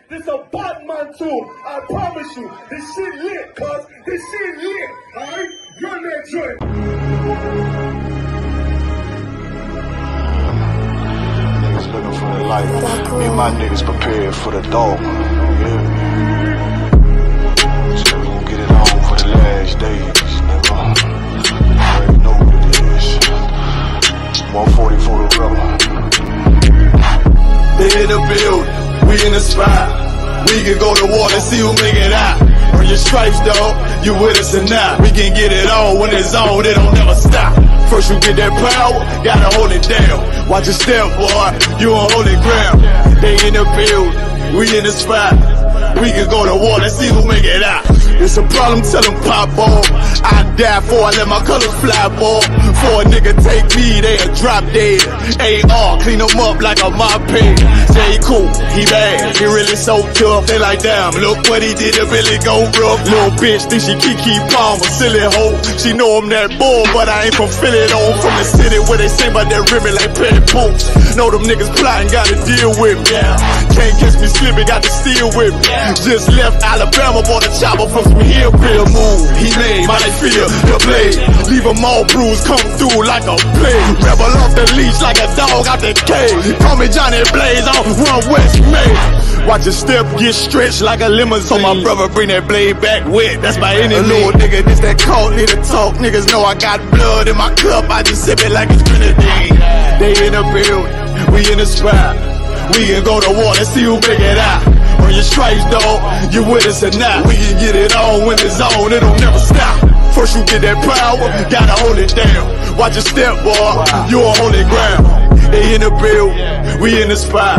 This a Batman tune. I promise you. This shit lit, cuz. This shit lit. Alright? Run that joint. Niggas looking for the life. Me and my niggas prepared for the dog. Yeah. So we gon' get it on for the last days, nigga. You already know what it is. 140 for the rubber. They in the building, we in the spot. We can go to war and see who make it out. Earn your stripes, dog, you with us or not. We can get it on when it's on, it don't never stop. First you get that power, gotta hold it down. Watch your step, boy, you on holy ground. They in the building, we in the spot. We can go to war and see who make it out. It's a problem, tell them pop ball. I die for I let my colors fly, ball. For a nigga take me, they a drop dead. AR, clean them up like a mop pig. J. Cool, he bad, he really so tough. They like, damn, look what he did to Billy go rough. Little bitch think she Kiki Palmer, silly hoe. She know I'm that bull, but I ain't from Philly though. From the city where they sing about that ribbon like petty poops. Know them niggas plotting, gotta deal with me. Can't catch me slipping, got to steal with me. Just left Alabama, bought a chopper from some hillbilly move. He made my feel the blade. Leave them all bruised, come through like a plague. Rebel off the leash like a dog out the cage. Call me Johnny Blaze, I'm one West May. Watch your step get stretched like a limousine. So my brother bring that blade back wet, that's by any means. Little nigga, this that call, need to talk. Niggas know I got blood in my cup, I just sip it like it's grenadine. They in the building, we in the spot. We can go to war and see who make it out. Earn your stripes, dog, you with us or not. We can get it on when it's on, it don't never stop. First you get that power, gotta hold it down. Watch your step, boy, you on holy ground. They in the building, we in the spot.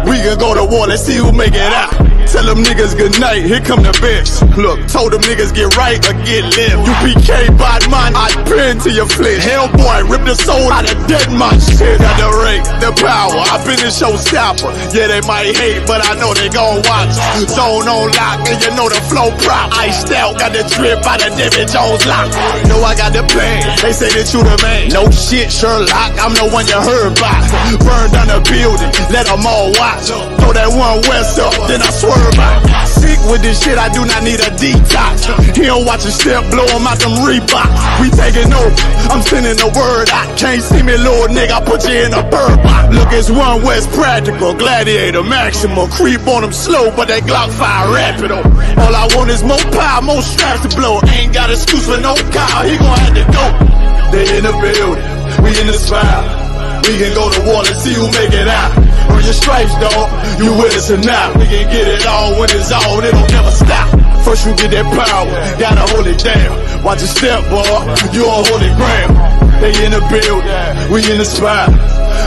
We can go to war, let's see who make it out. Tell them niggas good night, here come the bitch. Look, told them niggas get right or get left. UPK bad man, I pin to your flesh. Hellboy, rip the soul out of dead man. Shit at the rate, the power, I been the showstopper. Yeah, they might hate, but I know they gon' watch. Zone on lock, and you know the flow prop. Iced out, got the drip out of David Jones lock. Know I got the plan, they say that you the man. No shit, Sherlock, I'm the one you heard about. Burn down the building, let them all watch. Throw that one west up, then I swerve out. Sick with this shit, I do not need a detox. He don't watch a step, blow him out them Reeboks. We taking over, I'm sending the word out. Can't see me, little nigga, I put you in a bird box. Look, it's one West practical, gladiator, maximal. Creep on them slow, but that Glock fire rapido. All I want is more power, more straps to blow. Ain't got excuse for no cow, he gon' have to go. They in the building, we in the spot. We can go to war and see who make it out. Earn your stripes, dog, you with us or not. We can get it on when it's on, it don't never stop. First you get that power, gotta hold it down. Watch your step, boy, you on holy ground. They in the building, we in the spot.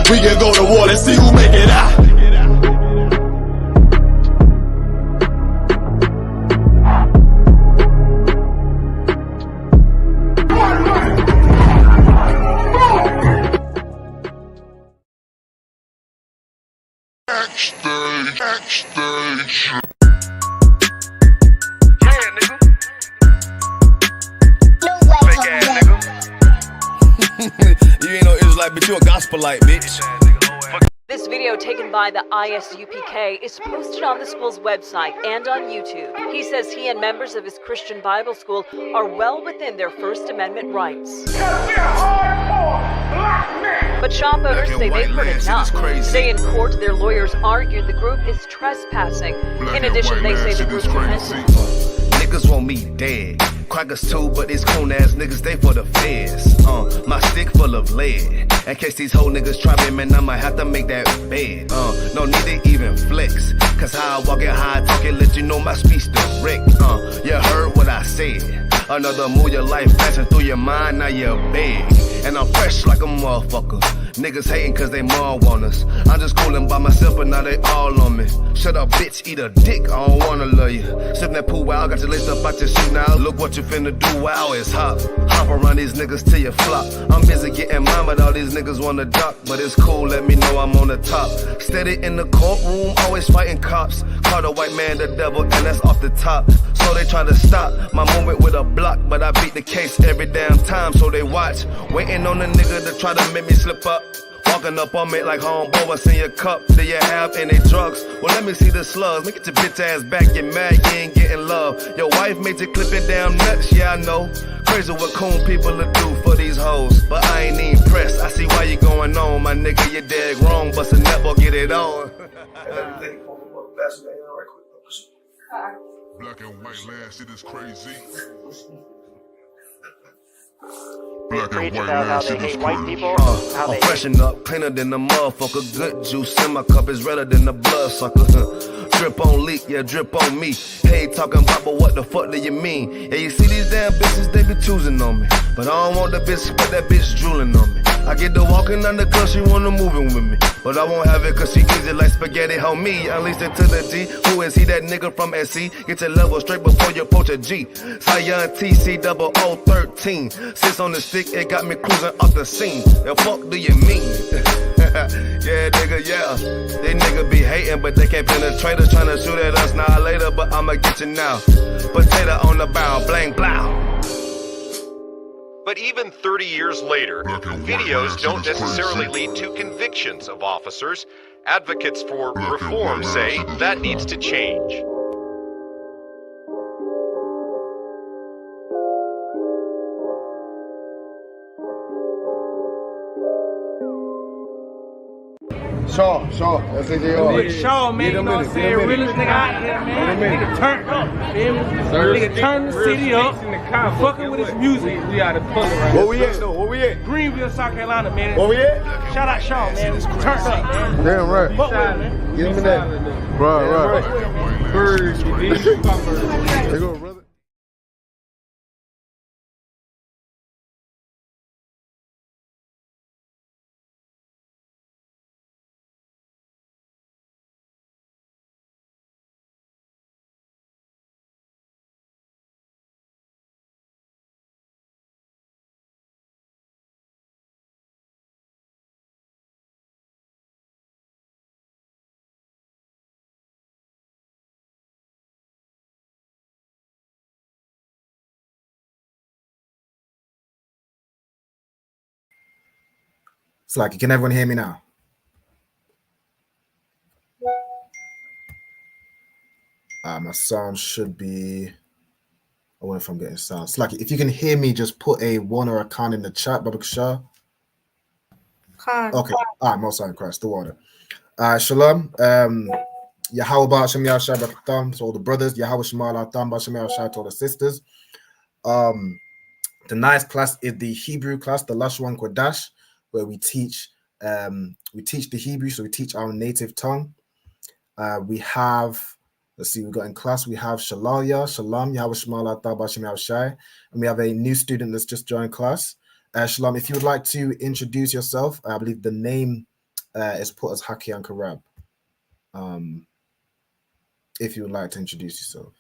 We can go to war and see who make it out. Backstage. Yeah, nigga. Fake ass nigga. You ain't no Israelite, but you a gospelite, bitch. This video taken by the ISUPK is posted on the school's website and on YouTube. He says he and members of his Christian Bible school are well within their First Amendment rights. But shop owners say they've heard enough. Today in court, their lawyers argued the group is trespassing. In addition, they say the group Niggas want me dead. Crackers too, but these coon ass niggas, they for the feds. My stick full of lead. In case these whole niggas try me, man, I might have to make that bed. No need to even flex. Cause how I walk it, how I talk it, let you know my speech direct. You heard what I said. Another move, your life passing through your mind, now you're big. And I'm fresh like a motherfucker. Niggas hating cause they more want us. I'm just coolin' by myself, but now they all on me. Shut up, bitch, eat a dick, I don't wanna love you. Sippin' that pool wow, got your laced up out your shoe now. Look what you finna do, wow, it's hot. Hop around these niggas till you flop. I'm busy getting mine, but all these niggas wanna duck. But it's cool, let me know I'm on the top. Steady in the courtroom, always fighting cops. Call the white man the devil, and that's off the top. So they try to stop my movement with a block, but I beat the case every damn time, so they watch. Waiting on the nigga to try to make me slip up. Walking up on me like homeboy, what's in your cup? Do you have any drugs? Well, let me see the slugs. Make it your bitch ass back, get mad, you ain't getting love. Your wife made you clip it damn nuts, yeah, I know. Crazy what coon people will do for these hoes. But I ain't even pressed. I see why you going on, my nigga, you dead wrong. Bust a nut, boy, get it on. Black and white land shit is crazy. Black and white land shit is crazy. I'm freshen up, cleaner than the motherfucker. Good juice in my cup is redder than the blood sucker. Drip on leak, yeah, drip on me. Hey, talking about, but what the fuck do you mean? Yeah, you see these damn bitches, they be choosing on me. But I don't want the bitch, but that bitch drooling on me. I get the walking under cause she wanna moving with me. But I won't have it cause she easy like spaghetti, homie. Unleashed it to the G. Who is he, that nigga from SC? Get your level straight before you approach a G. Cyan TC 0013. Sits on the stick, it got me cruising off the scene. The fuck do you mean? Yeah, nigga, yeah. They nigga be hating, but they can't penetrate us. Trying to shoot at us now later, but I'ma get you now. Potato on the barrel, blang, blow. But even 30 years later, videos don't necessarily lead to convictions of officers. Advocates for reform say that needs to change. Shaw, that's it. Shaw, man, you know what I'm saying? Realest nigga out there, man. Nigga turned up, feel me? Nigga turned the city up, fucking with his music. We out of pull right Where we at though? Where we at? Greenville, South Carolina, man. Where we at? Shout out Shaw, man. Turned up, man. Damn right. Fuck with it, man. Give me that. Right. Birds, you did. They go, brother. It's like, can everyone hear me now? My sound should be. I wonder if I'm getting sound. It's like, if you can hear me, just put a 1 or a can in the chat, Baba Shah. Khan. Okay. All right, most in Christ, the water. Shalom. Yahweh Shem Yahshai B'Katam to all the brothers. Yahweh Shemal Atam Shem Yahshai to all the sisters. Tonight's class is the Hebrew class, the Lashawan Qadash, where we teach the Hebrew, so we teach our native tongue. We have, let's see, we got in class, we have Shalaya, Shalom, Yahweh Shemal Atam Shem Yahshai, and we have a new student that's just joined class. Shalom, if you would like to introduce yourself, I believe the name is put as Haki and Karab. If you would like to introduce yourself.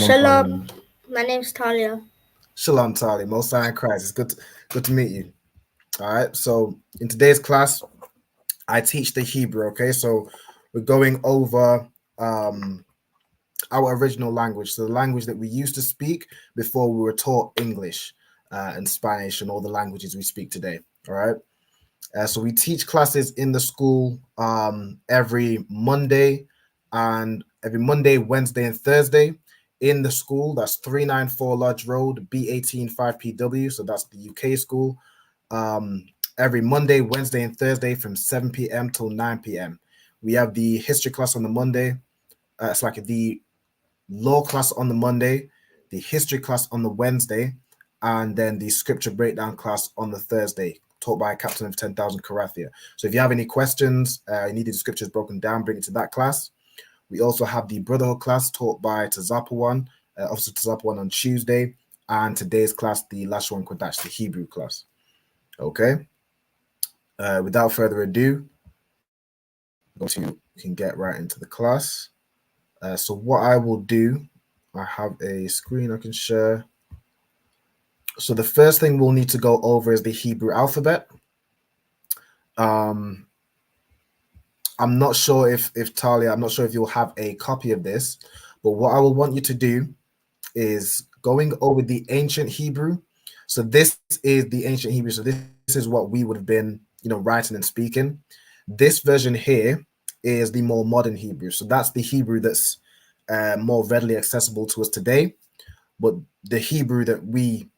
Shalom. My name's Talia. Shalom, Talia. Most High in Christ. It's good to meet you. All right. So in today's class, I teach the Hebrew. Okay. So we're going over our original language. So the language that we used to speak before we were taught English and Spanish and all the languages we speak today. All right. So we teach classes in the school every Monday, Wednesday, and Thursday in the school. That's 394 Lodge Road, B18 5PW. So that's the UK school. Every Monday, Wednesday, and Thursday from 7 p.m. till 9 p.m. We have the history class on the Monday. It's like the law class on the Monday, the history class on the Wednesday, and then the scripture breakdown class on the Thursday, taught by a captain of 10,000 Karathia. So if you have any questions, you need the scriptures broken down, bring it to that class. We also have the brotherhood class taught by Tazapawan, Officer Tazapawan on Tuesday, and today's class, the Lashawan Qadash, the Hebrew class. Okay. Without further ado, we can get right into the class. So what I will do, I have a screen I can share. So the first thing we'll need to go over is the Hebrew alphabet. I'm not sure if Talia, I'm not sure if you'll have a copy of this, but what I will want you to do is going over the ancient Hebrew. So this is the ancient Hebrew. So this is what we would have been, writing and speaking. This version here is the more modern Hebrew. So that's the Hebrew that's more readily accessible to us today. But the Hebrew that we,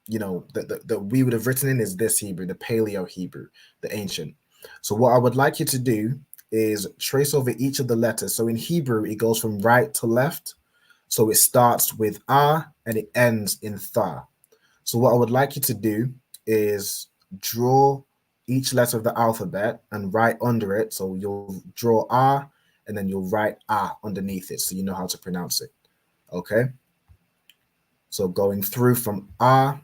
that we would have written in is this Hebrew, the Paleo Hebrew, the ancient. So what I would like you to do is trace over each of the letters. So in Hebrew, it goes from right to left. So it starts with A and it ends in Tha. So what I would like you to do is draw each letter of the alphabet and write under it. So you'll draw A and then you'll write A underneath it so you know how to pronounce it. Okay? So going through from A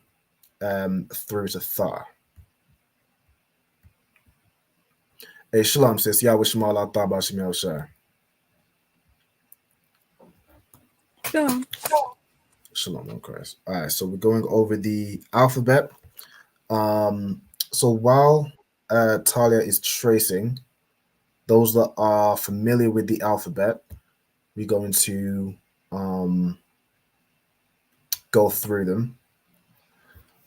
through to Tha. Hey, shalom, sis. Yahweh Shema Allah Taba Shem Yahushua. Shalom. Shalom on Christ. All right, so we're going over the alphabet. So while Talia is tracing, those that are familiar with the alphabet, we're going to go through them.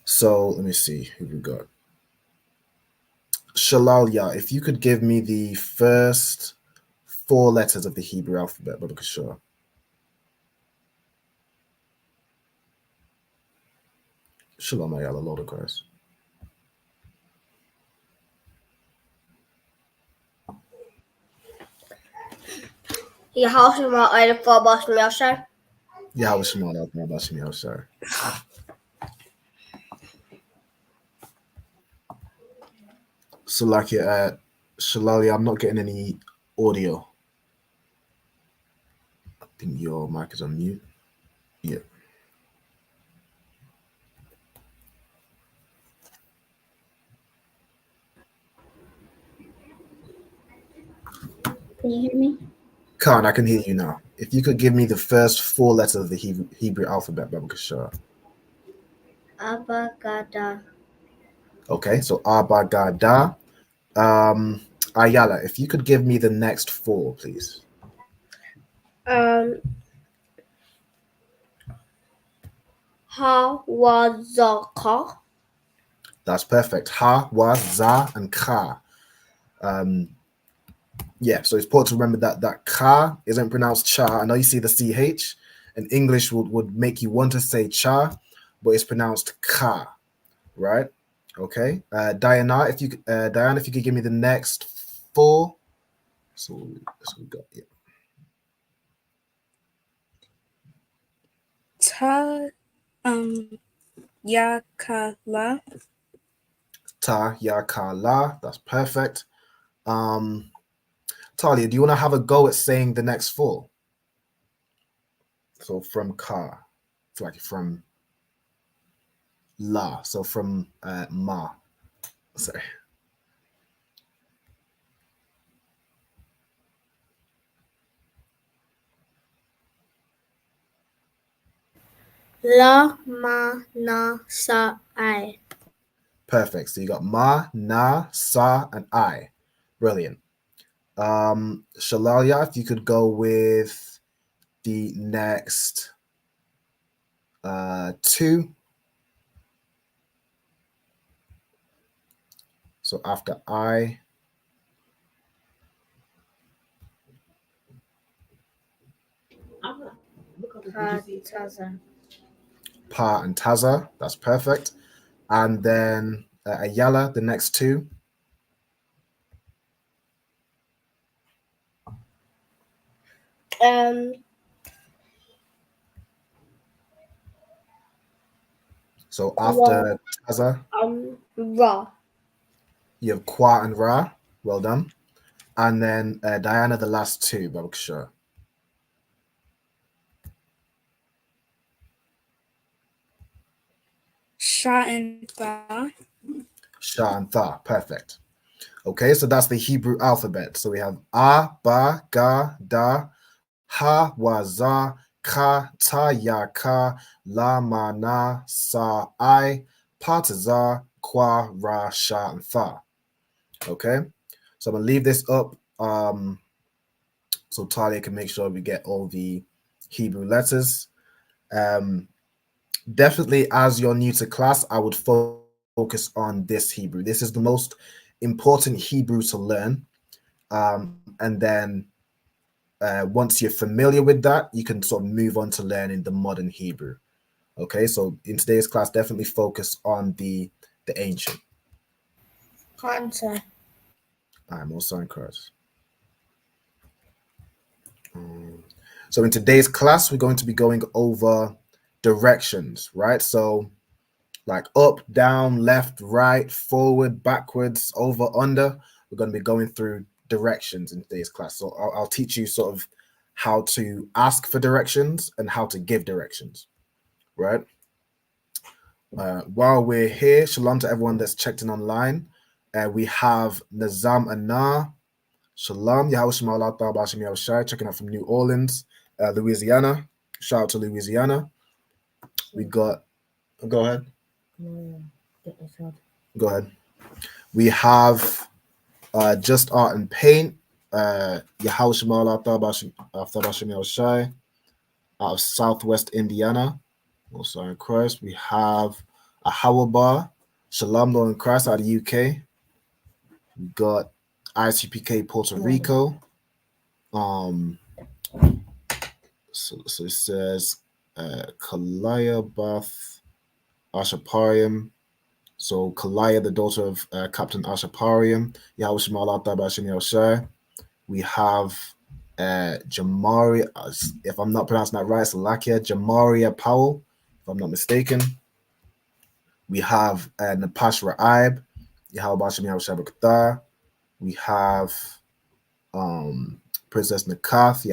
So let me see who we got. Shalalia, if you could give me the first 4 letters of the Hebrew alphabet, Brother Kishore. Shalom, Ayala, Lord of Christ. Yahweh Shema Allah Taba Shem Yahushua. Yahweh Shema Allah Taba Shem Yahushua. So like Shalalia, I'm not getting any audio. I think your mic is on mute. Yeah. Can you hear me? Khan, I can hear you now. If you could give me the first 4 letters of the Hebrew alphabet, Baba Kashar. Abba Gada. Okay, so Abba Gada. Ayala, if you could give me the next 4, please. Ha wa za ka. That's perfect. Ha, wa, za, and ka. Yeah, so it's important to remember that ka isn't pronounced cha. I know you see the ch, and English would make you want to say cha, but it's pronounced ka, right? Okay. Diana, if you could give me the next 4. So we got, yeah. Ta Yakala. Ta Yakala. That's perfect. Talia, do you want to have a go at saying the next 4? So from ka, it's like from la. So from ma. Sorry. La ma na sa I. Perfect. So you got ma, na, sa, and I. Brilliant. Shalalia, if you could go with the next 2. So after I. Pa and Taza. That's perfect. And then Ayala, the next 2. So after Taza, Ra. you have Kwa and Ra. Well done. And then Diana, the last 2, Babakshah. Sha and Tha. Sha and Tha. Perfect. Okay, so that's the Hebrew alphabet. So we have A, Ba, Ga, Da, Ha, Wa, Za, Ka, Ta, Ya, Ka, La, Ma, Na, Sa, I, Pa, Ta, Za, Kwa, Ra, Sha, and Tha. Okay, so I'm going to leave this up so Talia can make sure we get all the Hebrew letters. Definitely, as you're new to class, I would focus on this Hebrew. This is the most important Hebrew to learn. And then once you're familiar with that, you can sort of move on to learning the modern Hebrew. Okay, so in today's class, definitely focus on the ancient. Answer. I'm also encouraged. So in today's class, we're going to be going over directions, right? So like up, down, left, right, forward, backwards, over, under. We're going to be going through directions in today's class. So I'll teach you sort of how to ask for directions and how to give directions, right? While we're here, shalom to everyone that's checked in online. We have Nazam Anna, shalom, checking out from New Orleans, Louisiana. Shout out to Louisiana. We got, go ahead. Go ahead. We have Just Art and Paint, Shai, out of Southwest Indiana. Also in Christ. We have a Bar, Shalom Lord in Christ out of the UK. We got ISUPK Puerto Rico. So it says Kalaya Bath Ashaparium. So Kalaya, the daughter of Captain Ashaparium. We have Jamari, if I'm not pronouncing that right, Salakia, Jamaria Powell, if I'm not mistaken. We have Napash Ra'ib, we have Princess Nakath,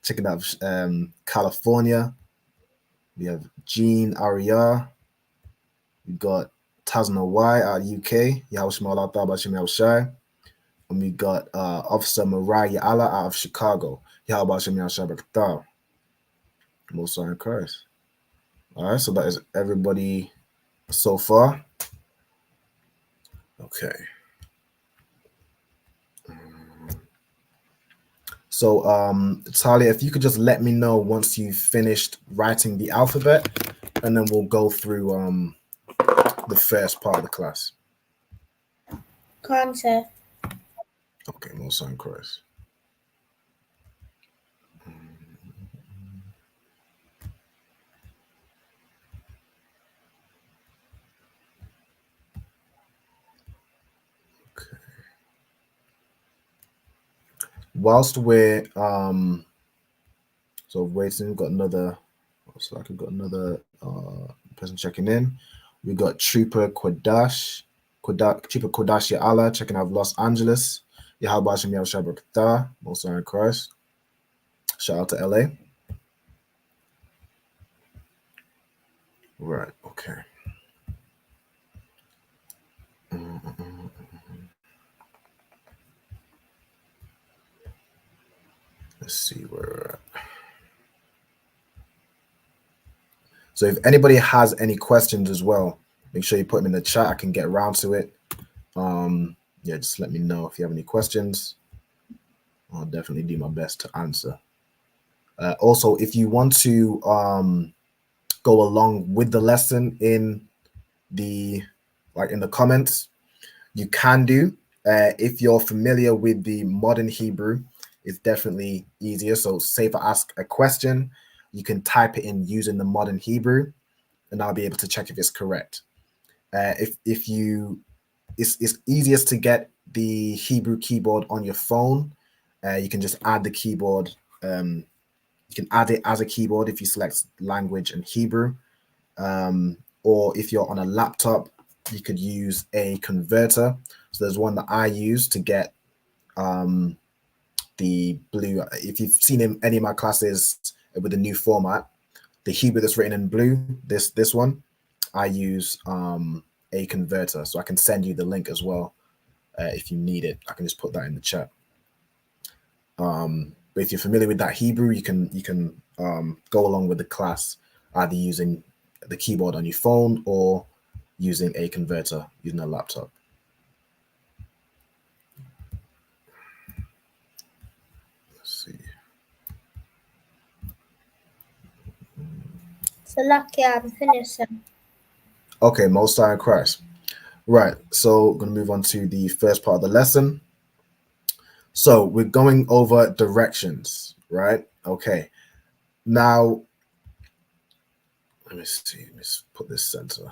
checking out California. We have Jean Aria. We got Tazna Y out of UK, and we got Officer Mariah Allah out of Chicago. Most in Christ. All right, so that is everybody so far. Okay. So, Talia, if you could just let me know once you've finished writing the alphabet, and then we'll go through the first part of the class. Concept. Okay, most in Christ. Whilst we're so waiting, we've got another, looks like we've got another person checking in. We got Trooper Qadash, Trooper Qadash Allah checking out Los Angeles. Yahabashim Yahshabakta, also in Christ. Shout out to LA. Right, okay. Let's see where we're at. So if anybody has any questions as well, make sure you put them in the chat. I can get around to it. Yeah, just let me know if you have any questions. I'll definitely do my best to answer. Also, if you want to go along with the lesson in the comments, you can do. If you're familiar with the modern Hebrew, it's definitely easier. So say if I ask a question, you can type it in using the modern Hebrew, and I'll be able to check if it's correct. It's easiest to get the Hebrew keyboard on your phone. You can just add the keyboard. You can add it as a keyboard if you select language and Hebrew. Or if you're on a laptop, you could use a converter. So there's one that I use to get the blue. If you've seen in any of my classes with the new format, the Hebrew that's written in blue, this one, I use a converter. So I can send you the link as well if you need it. I can just put that in the chat. But if you're familiar with that Hebrew, you can go along with the class either using the keyboard on your phone or using a converter using a laptop. Let's see. So lucky I'm finished. Okay, Most High in Christ. Right. So we're going to move on to the first part of the lesson. So we're going over directions, right? Okay. Now, let me see. Let's put this center.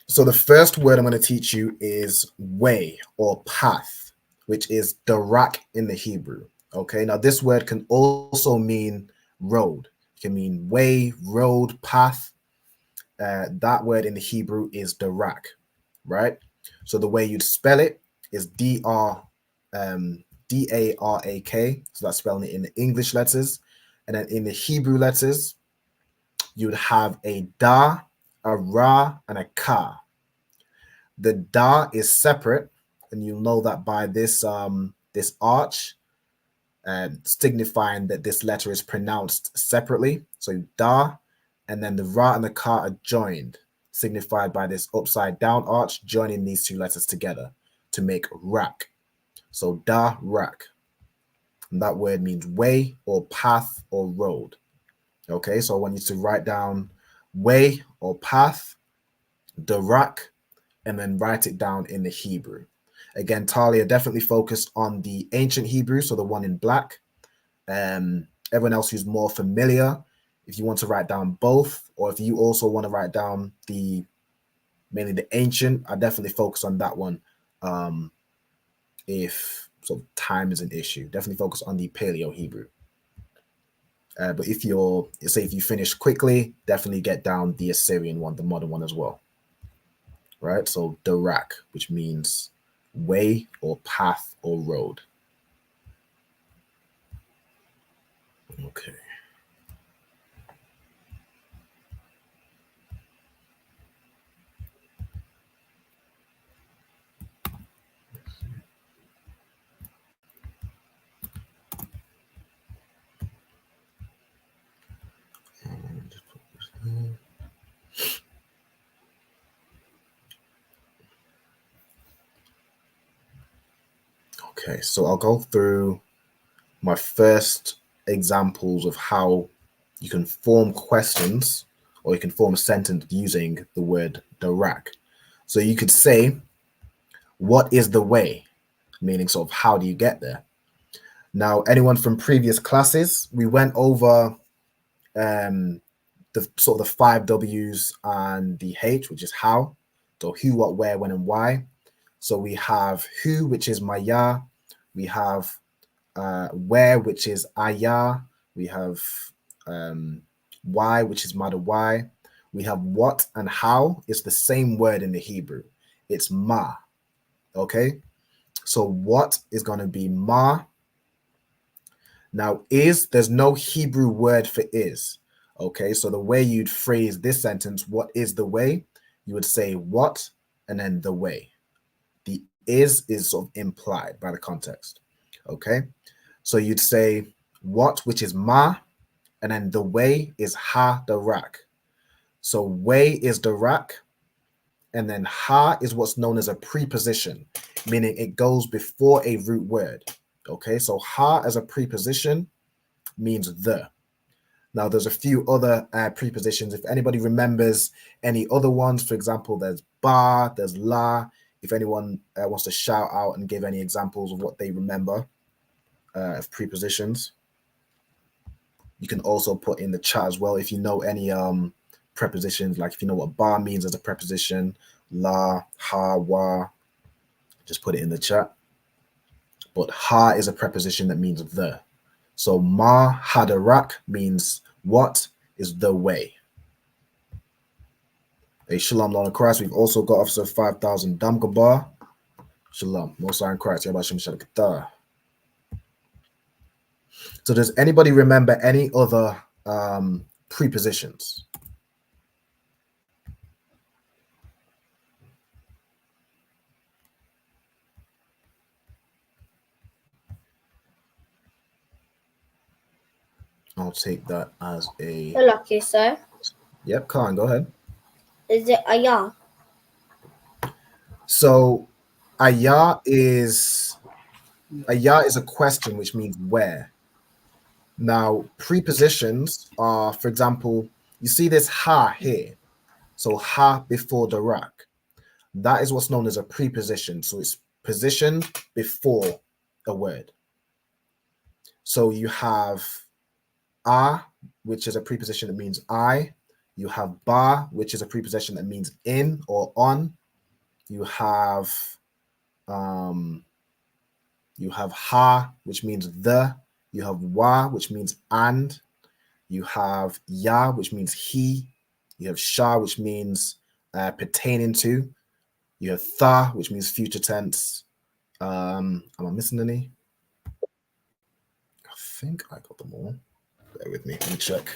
So the first word I'm going to teach you is way or path, which is darak in the Hebrew. Okay. Now this word can also mean road. It can mean way, road, path. That word in the Hebrew is darak, right? So the way you'd spell it is D-A-R-A-K. So that's spelling it in the English letters. And then in the Hebrew letters, you'd have a da, a ra, and a ka. The da is separate, and you'll know that by this this arch, signifying that this letter is pronounced separately. So da, and then the ra and the ka are joined, signified by this upside down arch, joining these two letters together to make rak. So da rak. And that word means way or path or road. Okay, so I want you to write down way or path, darak, and then write it down in the Hebrew. Again, Talia definitely focused on the ancient Hebrew, so the one in black. Everyone else who's more familiar, if you want to write down both, or if you also want to write down mainly the ancient, I definitely focus on that one. If sort of time is an issue, definitely focus on the Paleo Hebrew. But if you finish quickly, definitely get down the Assyrian one, the modern one as well. Right? So darak, which means way or path or road. Okay. Okay, so I'll go through my first examples of how you can form questions or you can form a sentence using the word darak. So you could say, what is the way? Meaning sort of how do you get there? Now, anyone from previous classes, we went over the sort of the 5 W's and the H, which is how. So who, what, where, when, and why. So we have who, which is maya. We have where, which is ayah. We have why, which is mother why. We have what and how. It's the same word in the Hebrew. It's ma. Okay. So what is going to be ma. Now there's no Hebrew word for is. Okay. So the way you'd phrase this sentence, what is the way? You would say what and then the way. The is sort of implied by the context. Okay. So you'd say what, which is ma, and then the way is ha darak. So way is darak, and then ha is what's known as a preposition, meaning it goes before a root word. Okay, so ha as a preposition means the. Now there's a few other prepositions. If anybody remembers any other ones, for example, there's ba, there's la. If anyone wants to shout out and give any examples of what they remember of prepositions, you can also put in the chat as well if you know any prepositions, like if you know what ba means as a preposition, la, ha, wa, just put it in the chat. But ha is a preposition that means the. So ma hadarak means what is the way. Hey, shalom, Lord in Christ. We've also got Officer 5,000 Damgabar. Shalom, Most High in Christ. So does anybody remember any other prepositions? I'll take that as a... You're lucky, sir. Yep, Khan, go ahead. Is it ayah? So ayah is a question, which means where. Now, prepositions are, for example, you see this ha here. So ha before the rak. That is what's known as a preposition. So it's positioned before a word. So you have a, which is a preposition that means I. You have ba, which is a preposition that means in or on. You have ha, which means the. You have wa, which means and. You have ya, which means he. You have sha, which means pertaining to. You have tha, which means future tense. Am I missing any? I think I got them all. Bear with me. Let me check.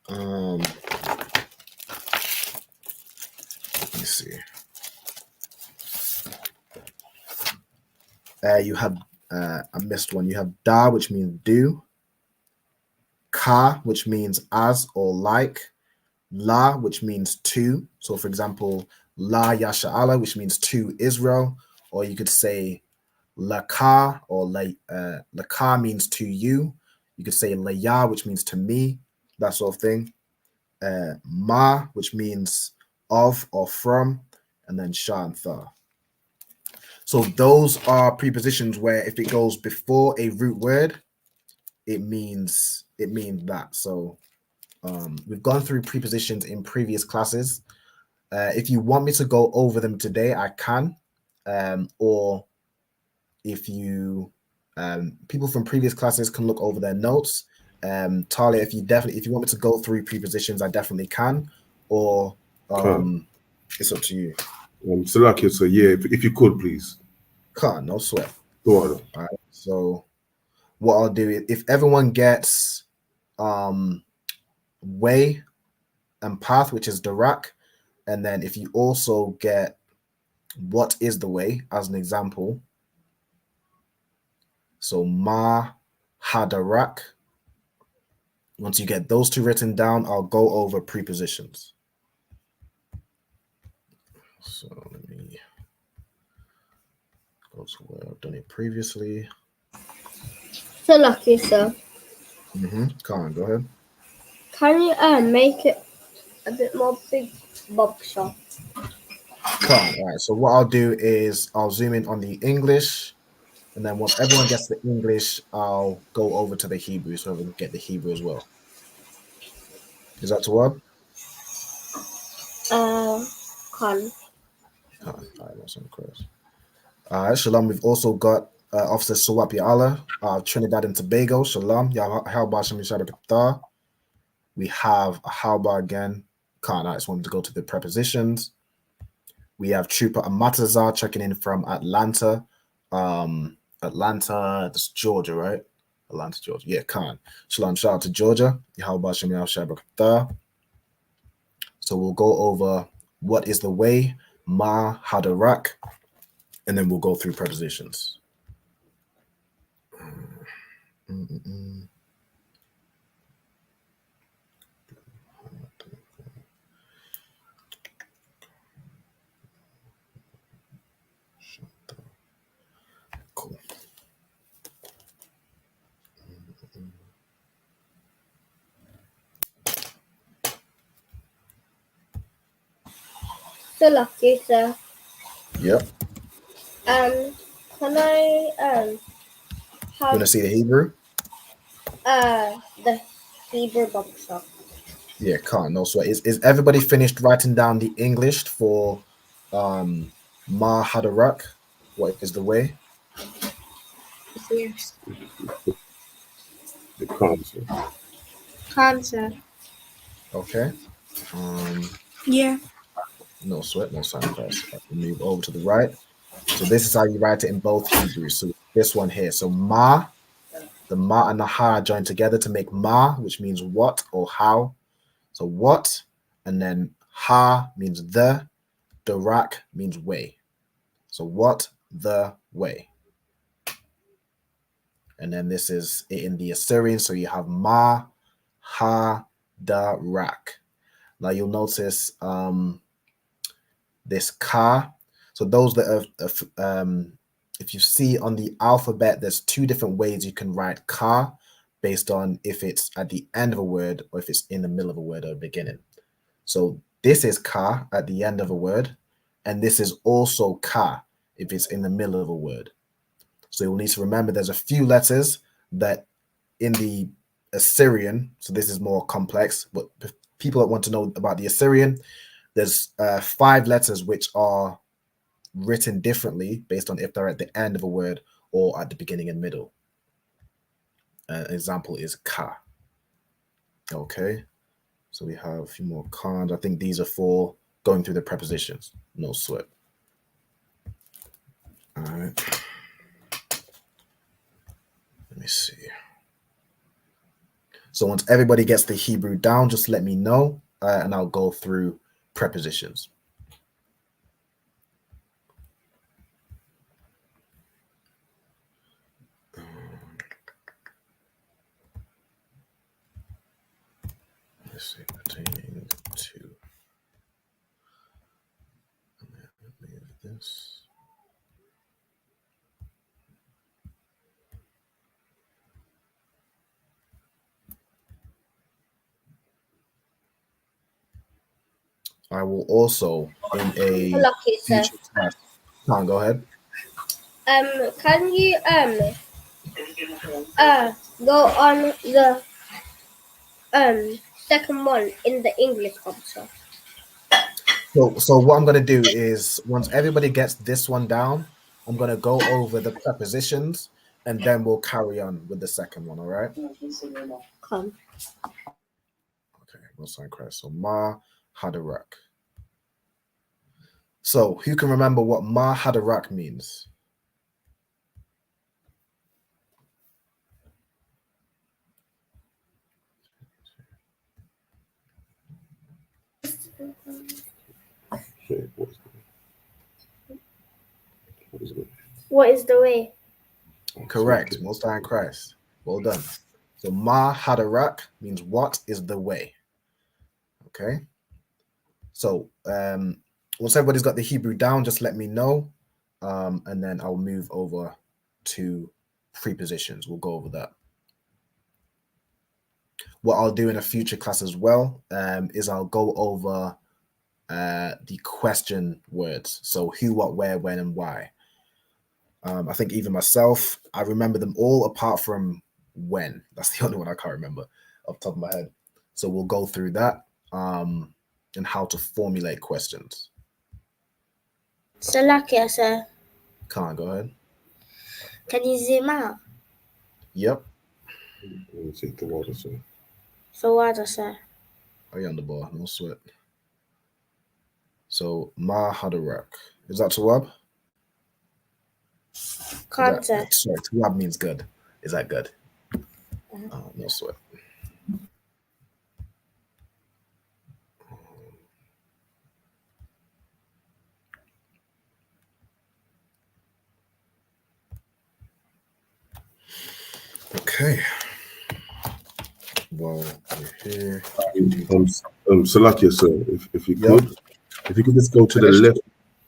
Let me see. You have I missed one. You have da, which means do. Ka, which means as or like. La, which means to. So, for example, La Yasha Allah, which means to Israel. Or you could say La Ka, or La Ka means to you. You could say La Ya, which means to me, that sort of thing. Ma, which means of or from, and then Sha and Tha. So those are prepositions where if it goes before a root word, it means that. So we've gone through prepositions in previous classes. If you want me to go over them today, I can. Or if you people from previous classes can look over their notes. Talia, if you want me to go through prepositions, I definitely can. Or it's up to you. Salaki, so yeah, if you could please. Can't, no sweat. Go on. All right. So what I'll do is, if everyone gets way and path, which is the rak, and then if you also get what is the way as an example. So ma hadarak. Once you get those two written down, I'll go over prepositions. So let me go to where I've done it previously. So lucky, sir. Come on, go ahead. Can you make it a bit more big bob shot? Come on. All right. So what I'll do is I'll zoom in on the English, and then once everyone gets the English, I'll go over to the Hebrew so everyone can get the Hebrew as well. Is that to what? Can. All right, that's on course. Shalom. We've also got Officer Suwapi Allah, Trinidad and Tobago. Shalom. We have a Halba again. I just wanted to go to the prepositions. We have Trooper Amatazar checking in from Atlanta. Atlanta, that's Georgia, right? Atlanta, Georgia. Yeah, Khan. Shalom, shout out to Georgia. So we'll go over what is the way, ma hadarak, and then we'll go through prepositions. Cool. So lucky, sir. Yep. Can I You want to see the Hebrew? The Hebrew bob shot? Yeah, can't. No sweat. Is everybody finished writing down the English for ma hadarak? What is the way? Yes. The concept. Concept. Okay. Yeah. No sweat, no sacrifice. Move over to the right. So this is how you write it in both Hebrews. So this one here. So ma, the ma and the ha join together to make ma, which means what or how. So what, and then ha means the rak means way. So what, the way. And then this is in the Assyrian. So you have ma, ha, da, rak. Now you'll notice this ka. So those that have, if you see on the alphabet, there's two different ways you can write ka based on if it's at the end of a word or if it's in the middle of a word or beginning. So this is ka at the end of a word, and this is also ka if it's in the middle of a word. So you'll need to remember there's a few letters that in the Assyrian, so this is more complex, but people that want to know about the Assyrian, there's 5 letters which are written differently based on if they're at the end of a word or at the beginning and middle. An example is ka. Okay, so we have a few more cons. I think these are for going through the prepositions. No sweat. All right. Let me see. So once everybody gets the Hebrew down, just let me know, and I'll go through prepositions. Let's see, pertaining to. Move this. I will also in a Lucky, sir. future class. Come on, go ahead. Can you go on the second one in the English also? So what I'm going to do is once everybody gets this one down, I'm going to go over the prepositions and then we'll carry on with the second one. All right. Come. Okay. We'll sign Christ. So Ma Hadarak. So who can remember what Ma Hadarak means? What is the way? Correct. Most High in Christ. Well done. So Ma Hadarak means what is the way. Okay. So once everybody's got the Hebrew down, just let me know. And then I'll move over to prepositions. We'll go over that. What I'll do in a future class as well is I'll go over the question words. So who, what, where, when, and why. I think even myself, I remember them all apart from when. That's the only one I can't remember off the top of my head. So we'll go through that and how to formulate questions. Salakia, sir. Can't go ahead. Can you zoom out? Yep. Let me take the water, sir. So what, sir? Are you on the ball? No sweat. So Ma Hadarak. Is that Tawab? Can't, sir. Sorry, Tawab means good. Is that good? No sweat. Okay. Well, we're here. Salakia, sir, if you could just go to the left.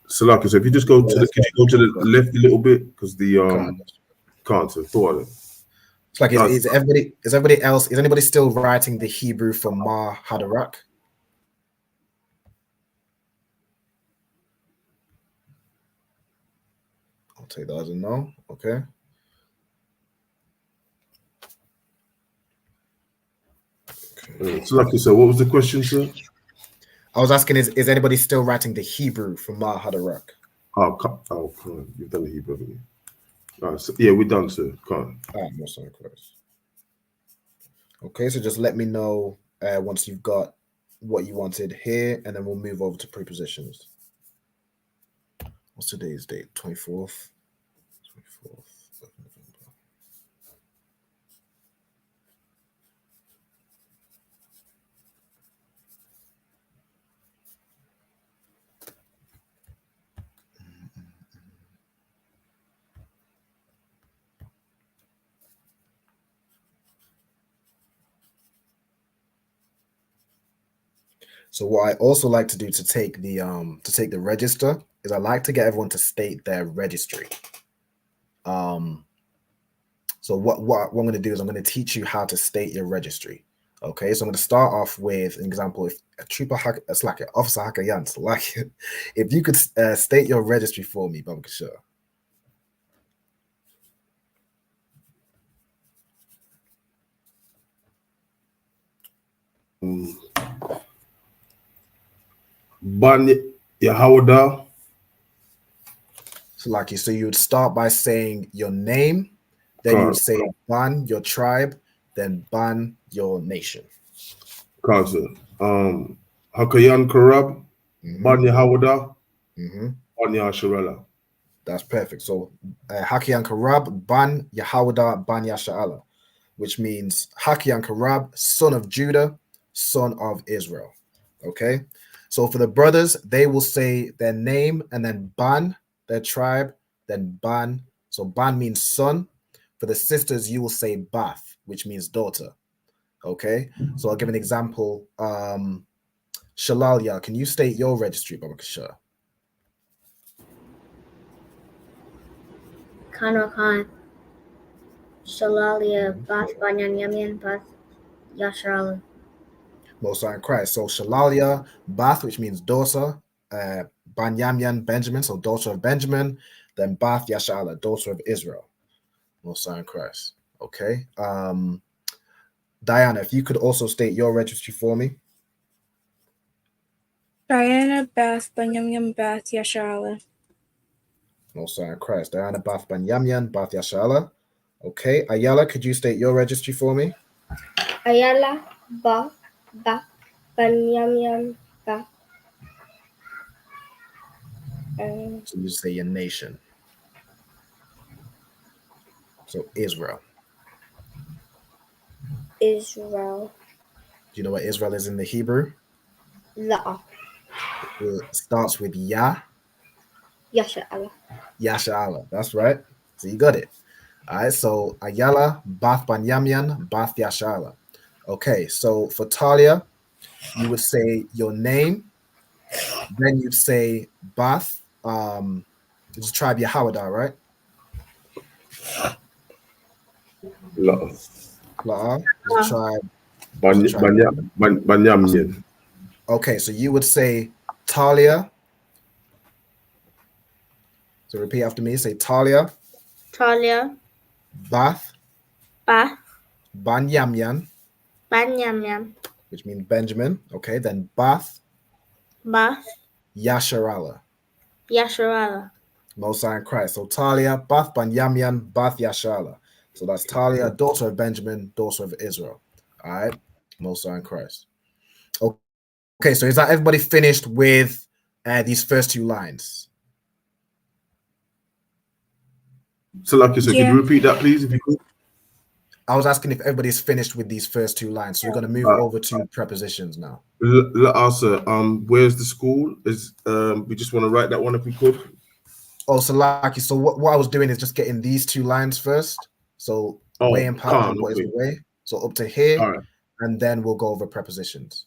Salakia, sir, if you just go to the, could you go to the left a little bit? Because the can't sir, thought it. It's like is everybody else, is anybody still writing the Hebrew for Ma Hadarak? I'll take that as a no. Okay. So, like you said, what was the question, sir? I was asking, is anybody still writing the Hebrew for Ma Hadarak? Oh, you've done the Hebrew, haven't you? All right, so, yeah, we're done, sir. No, sorry, close. Okay, so just let me know once you've got what you wanted here, and then we'll move over to prepositions. What's today's date? 24th. 24th of November. So what I also like to do to take the register is I like to get everyone to state their registry. So what I'm going to do is I'm going to teach you how to state your registry. Okay, so I'm going to start off with an example. If a trooper, officer Hakayan, if you could state your registry for me, Baba Kishore. Ban Yahawada. So you would start by saying your name, then you would say ban your tribe, then ban your nation. Council. Hakayan Karab, Ban Yahawada, Ban Yasharala. That's perfect. So Hakiyan Karab, Ban Yahawada, Ban Yasha'ala, which means Hakiyan Karab, son of Judah, son of Israel. Okay. So for the brothers, they will say their name and then ban, their tribe, then ban. So ban means son. For the sisters, you will say Bath, which means daughter. Okay. So I'll give an example. Shalalia, can you state your registry, Baba Kishore? Kanokan. Shalalia, Bath Banyan Yamian, Bath Yasharala. Most High in Christ. So Shalalia, Bath, which means daughter, Banyamyan, Benjamin, so daughter of Benjamin, then Bath Yashala, daughter of Israel. Most High in Christ. Okay. Diana, if you could also state your registry for me. Diana Bath Banyamyam Bath Yashala. Most High in Christ. Diana Bath Banyamyan, Bath Yashala. Okay. Ayala, could you state your registry for me? Ayala Bath Banyamyam Bath. So you say your nation. So Israel. Israel. Do you know what Israel is in the Hebrew? La. It starts with Yah. Yasha'Allah. Yasha'Allah. That's right. So you got it. All right. So Ayala, Bath Banyamyan, Bath Yasha'Allah. Okay. So for Talia, you would say your name. Then you'd say Bath. It's tribe Yahawada, right? La'a. It's tribe. Banyamyan. Okay, so you would say Talia. So repeat after me. Say Talia. Talia. Bath. Bath. Banyamyan. Banyamyam. Which means Benjamin. Okay, then Bath. Bath. Yasharala. Yasharala. Most High in Christ. So Talia, Bath Banyamyan, Bath Yasharala. So that's Talia, daughter of Benjamin, daughter of Israel. All right, Most High in Christ. Okay, so is that everybody finished with these first two lines? So, like you said, could you repeat that, please, if you could? I was asking if everybody's finished with these first two lines. So we're going to move over to prepositions now. Also, where's the school? Is we just want to write that one if we could. Oh, so lucky. So what I was doing is just getting these two lines first. So way and power, what is the way? So up to here, and then we'll go over prepositions.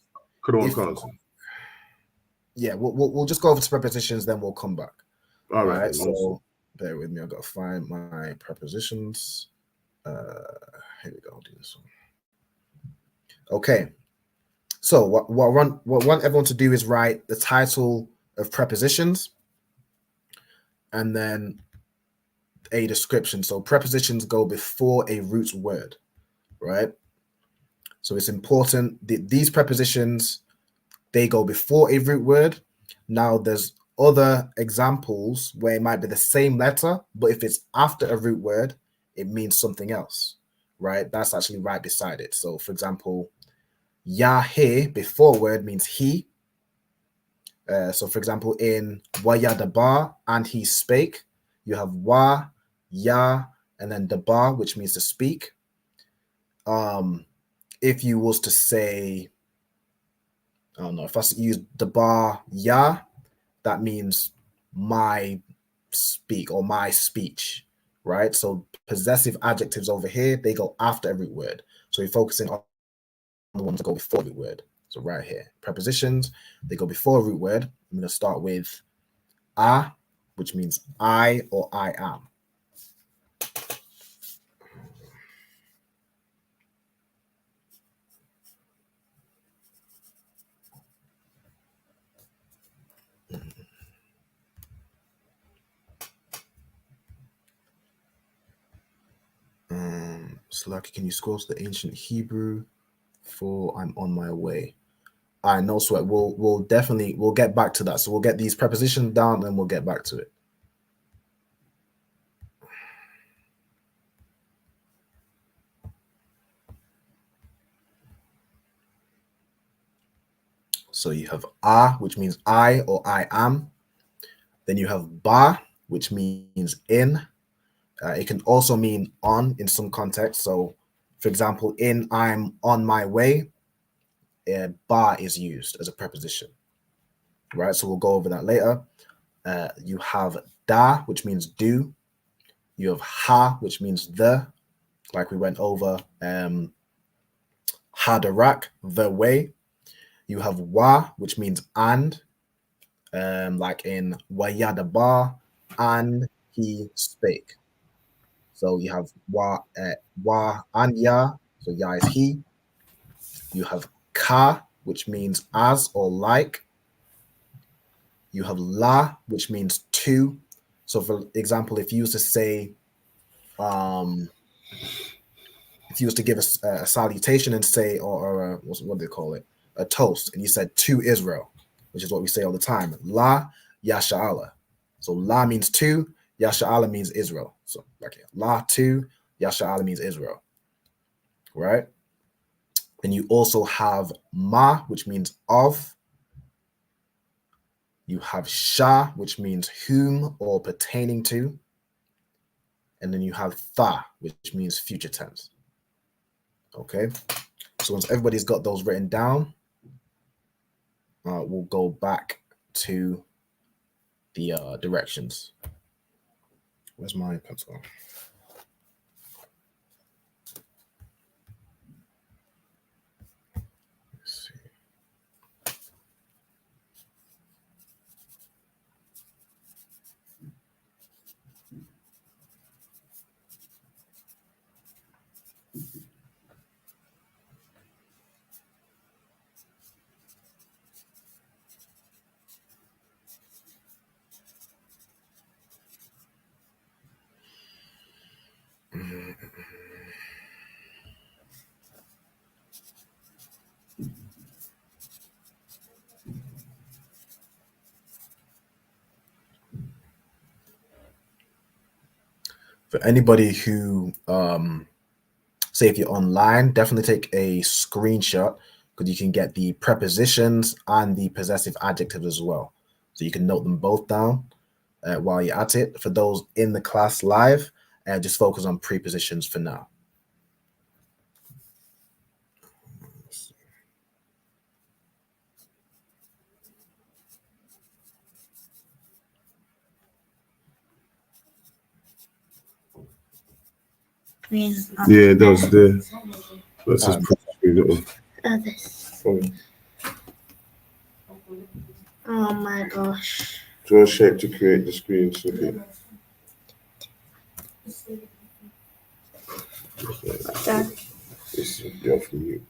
Yeah, we'll just go over to prepositions, then we'll come back. All right. So bear with me. I've got to find my prepositions. Here we go. I'll do this one. Okay. So what I want everyone to do is write the title of prepositions and then a description. So prepositions go before a root word, right? So it's important that these prepositions, they go before a root word. Now there's other examples where it might be the same letter, but if it's after a root word, it means something else, right? That's actually right beside it. So for example, Yah here before word means he. So for example, in Wa Yadabar, and he spake, you have Wa, Yah, and then Dabar, which means to speak. If you was to say, I don't know, if I use Dabar Yah, that means my speak or my speech, right? So possessive adjectives over here, they go after every word. So we're focusing on the ones that go before the word. So right here, prepositions, they go before a root word. I'm going to start with a, which means I or I am. Slaki, can you scroll to the ancient Hebrew for I'm on my way? I know, sweat. We'll get back to that. So we'll get these prepositions down and we'll get back to it. So you have a, which means I or I am. Then you have ba, which means in. It can also mean on in some context. So, for example, in I'm on my way, ba is used as a preposition, right? So we'll go over that later. You have da, which means do. You have ha, which means the, like we went over. Hadarak, the way. You have wa, which means and, like in wayadabar, and he spake. So you have wa and ya, so ya is he. You have ka, which means as or like. You have la, which means to. So for example, if you used to say, if you was to give a salutation and say, or what do they call it? A toast, and you said to Israel, which is what we say all the time. La Yasha'Allah. So la means to, Yasha'Allah means Israel. So like la to, Yasha'Allah means Israel. Right? Then you also have ma, which means of. You have sha, which means whom or pertaining to. And then you have tha, which means future tense. Okay? So once everybody's got those written down, we'll go back to the directions. Where's my pencil? Let's see. For anybody who, say if you're online, definitely take a screenshot because you can get the prepositions and the possessive adjectives as well. So you can note them both down while you're at it. For those in the class live, just focus on prepositions for now. Yeah, it does. There. Let's just put this. Oh my gosh. Draw a shape to create the screen. This is you're from you.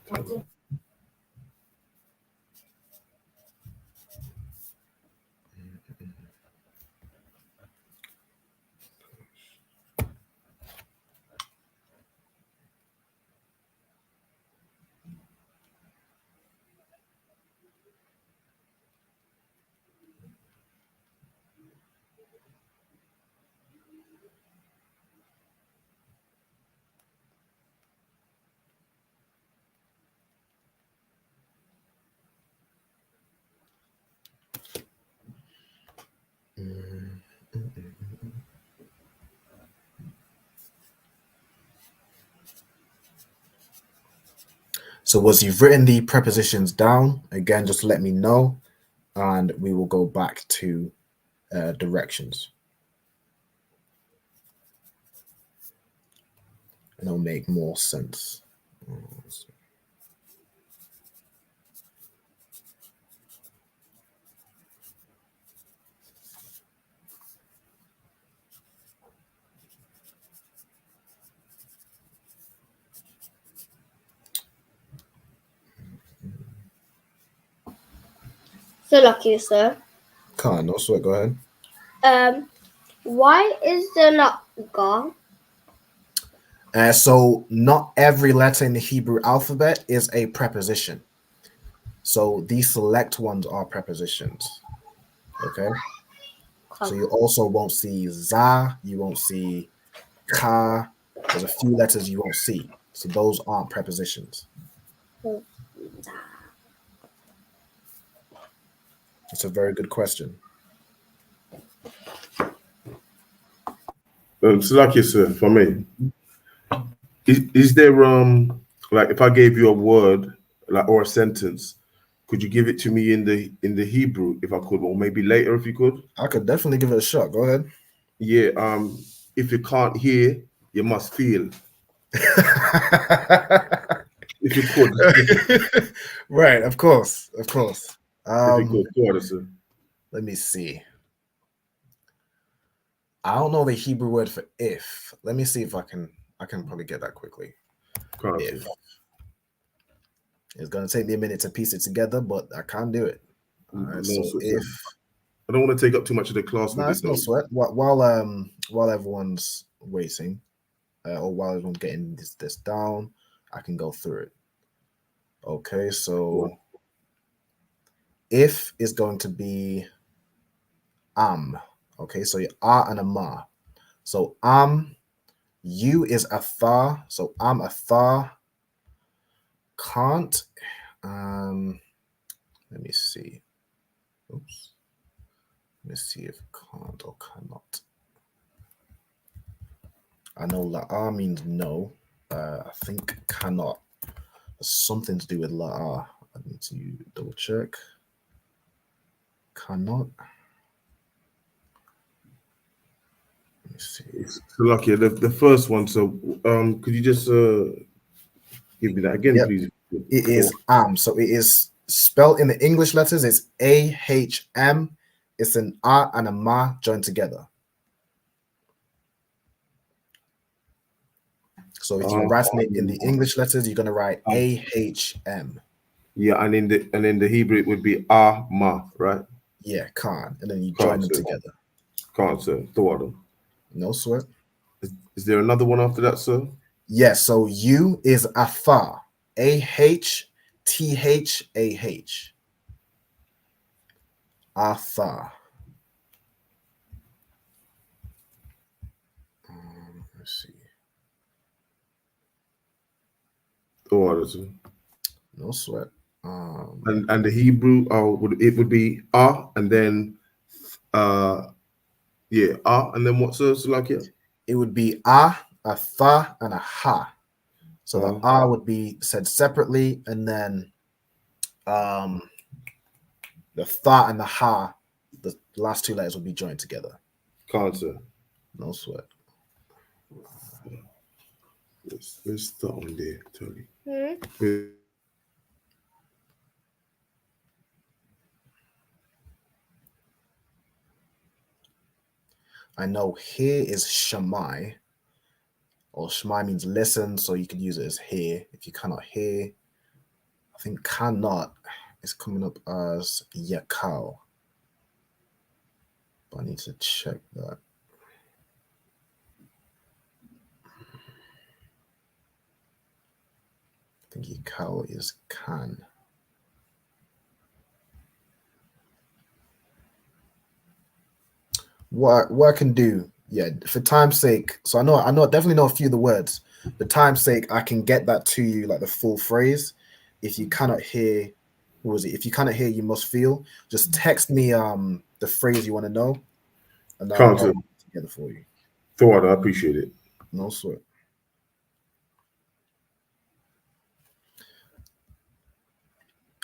So once you've written the prepositions down, again, just let me know and we will go back to directions. And it'll make more sense. So lucky, sir. Can't, no sweat, go ahead. Why is there not God? So not every letter in the Hebrew alphabet is a preposition. So these select ones are prepositions. Okay. So you also won't see za, you won't see ka. There's a few letters you won't see. So those aren't prepositions. It's a very good question. Salakia, sir, for me, is there like if I gave you a word like or a sentence, could you give it to me in the Hebrew if I could, or maybe later if you could? I could definitely give it a shot. Go ahead. Yeah. If you can't hear, you must feel. If you could. Right, of course. If you could, go ahead, sir. Let me see. I don't know the Hebrew word for if. Let me see if I can probably get that quickly. If. It's gonna take me a minute to piece it together, but I can't do it. All right, so if I don't want to take up too much of the class no, with it's no sweat. While everyone's waiting, or while everyone's getting this down, I can go through it. Okay, so if is going to be okay, so your and a ma. So you is a tha, so a tha. Can't. Let me see. Oops. Let me see if can't or cannot. I know la means no. I think cannot. There's something to do with la. I need to double check. Cannot. Let me see. So lucky the first one. So could you just give me that again, please? It is so it is spelled in the English letters. It's AHM. It's an a and a ma joined together. So if you're writing it in the English letters, you're gonna write AHM. Yeah, and in the Hebrew it would be ma, right? Yeah, Khan, and then you join them together. Khan, sir. Thawada. No sweat. Is there another one after that, sir? Yes. So you is atha. AHTHAH. Atha. Let's see. Thawada, sir. No sweat. And the Hebrew would be and then and then what, sir? So like it would be a tha, and a ha. So the a would be said separately, and then the tha and the ha, the last two letters would be joined together. Can't, sir. No sweat. Let's start on there, Tony. I know here is Shammai, or Shammai means listen, so you could use it as hear. If you cannot hear, I think cannot is coming up as Yakal. But I need to check that. I think Yakal is can. What I can do, for time's sake. So I definitely know a few of the words. For time's sake, I can get that to you, like the full phrase. If you cannot hear, what was it? If you cannot hear, you must feel. Just text me the phrase you want to know, and I'll put it together for you. Thought I appreciate it. No sweat.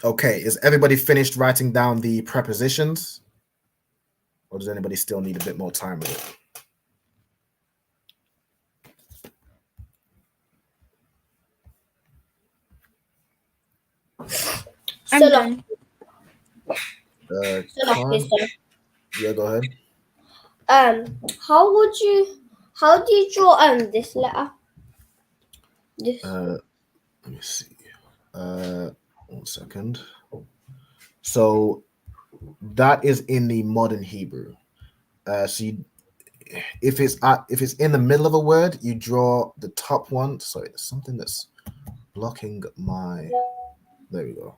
Okay, is everybody finished writing down the prepositions? Or does anybody still need a bit more time with it? I'm done. Yeah, go ahead. How do you draw this letter? Let me see. 1 second. So that is in the modern Hebrew. So if it's in the middle of a word, you draw the top one. Sorry, there's something that's blocking my. There we go.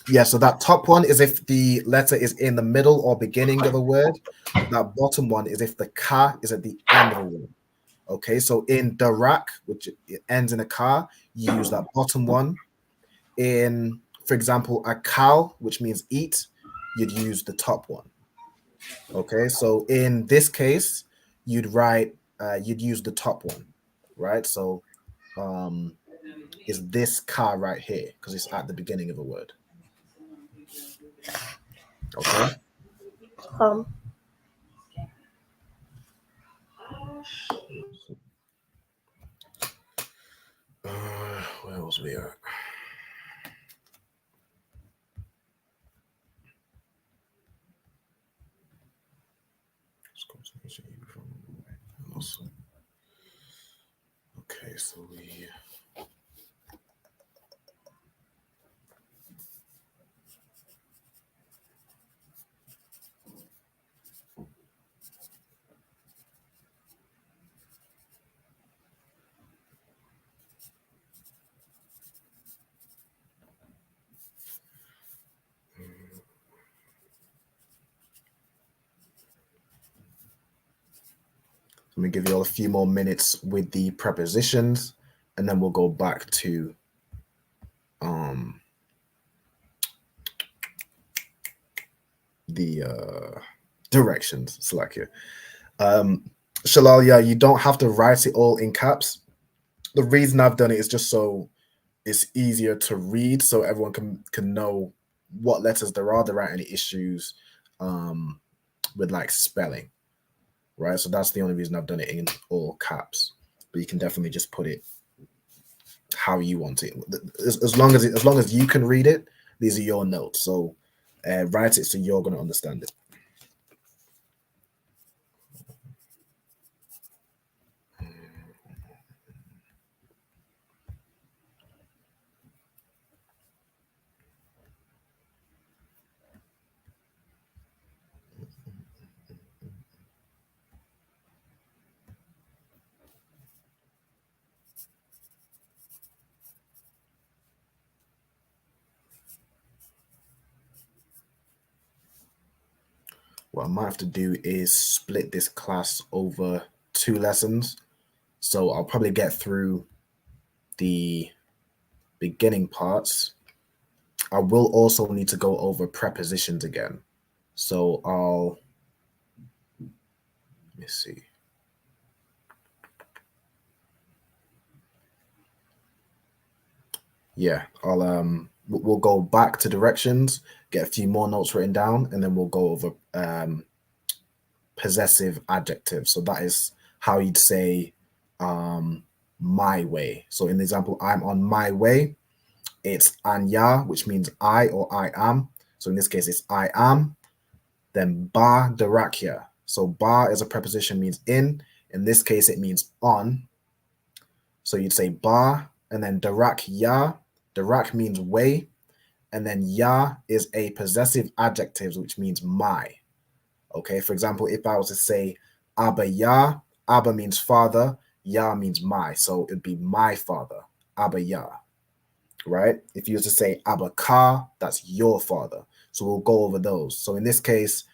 Yeah, so that top one is if the letter is in the middle or beginning of a word. That bottom one is if the ka is at the end of a word. Okay, so in darak, which it ends in a ka, you use that bottom one. In, for example, akal, which means eat, you'd use the top one. Okay, so in this case, you'd use the top one, right? So is this ka right here because it's at the beginning of a word. Okay. Where was we at? Okay, so we. Let me give you all a few more minutes with the prepositions, and then we'll go back to the directions. Salakia. Shalal, yeah, you don't have to write it all in caps. The reason I've done it is just so it's easier to read, so everyone can know what letters there aren't any issues with like spelling. Right, so that's the only reason I've done it in all caps. But you can definitely just put it how you want it. As long as you can read it, these are your notes. So write it so you're going to understand it. What I might have to do is split this class over 2 lessons. So I'll probably get through the beginning parts. I will also need to go over prepositions again. So let me see. Yeah, we'll go back to directions, get a few more notes written down, and then we'll go over possessive adjectives. So that is how you'd say my way. So in the example, I'm on my way, it's anya, which means I or I am. So in this case, it's I am. Then ba darakia. So ba is a preposition, means in. In this case, it means on. So you'd say ba, and then darak ya. Darak means way. And then ya is a possessive adjective, which means my. Okay, for example, if I was to say Abba ya, Abba means father, ya means my. So it'd be my father, Abba ya. Right? If you were to say Abba ka, that's your father. So we'll go over those. So in this case,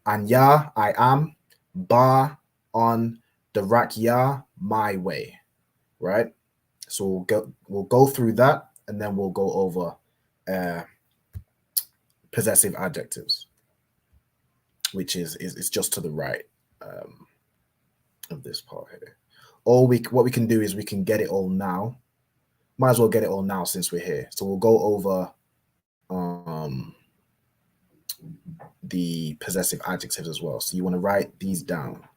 anya, I am, ba, on, darak ya, my way. Right? So we'll go through that, and then we'll go over possessive adjectives, which is just to the right of this part here. Or what we can do is we can get it all now. Might as well get it all now since we're here. So we'll go over the possessive adjectives as well. So you want to write these down.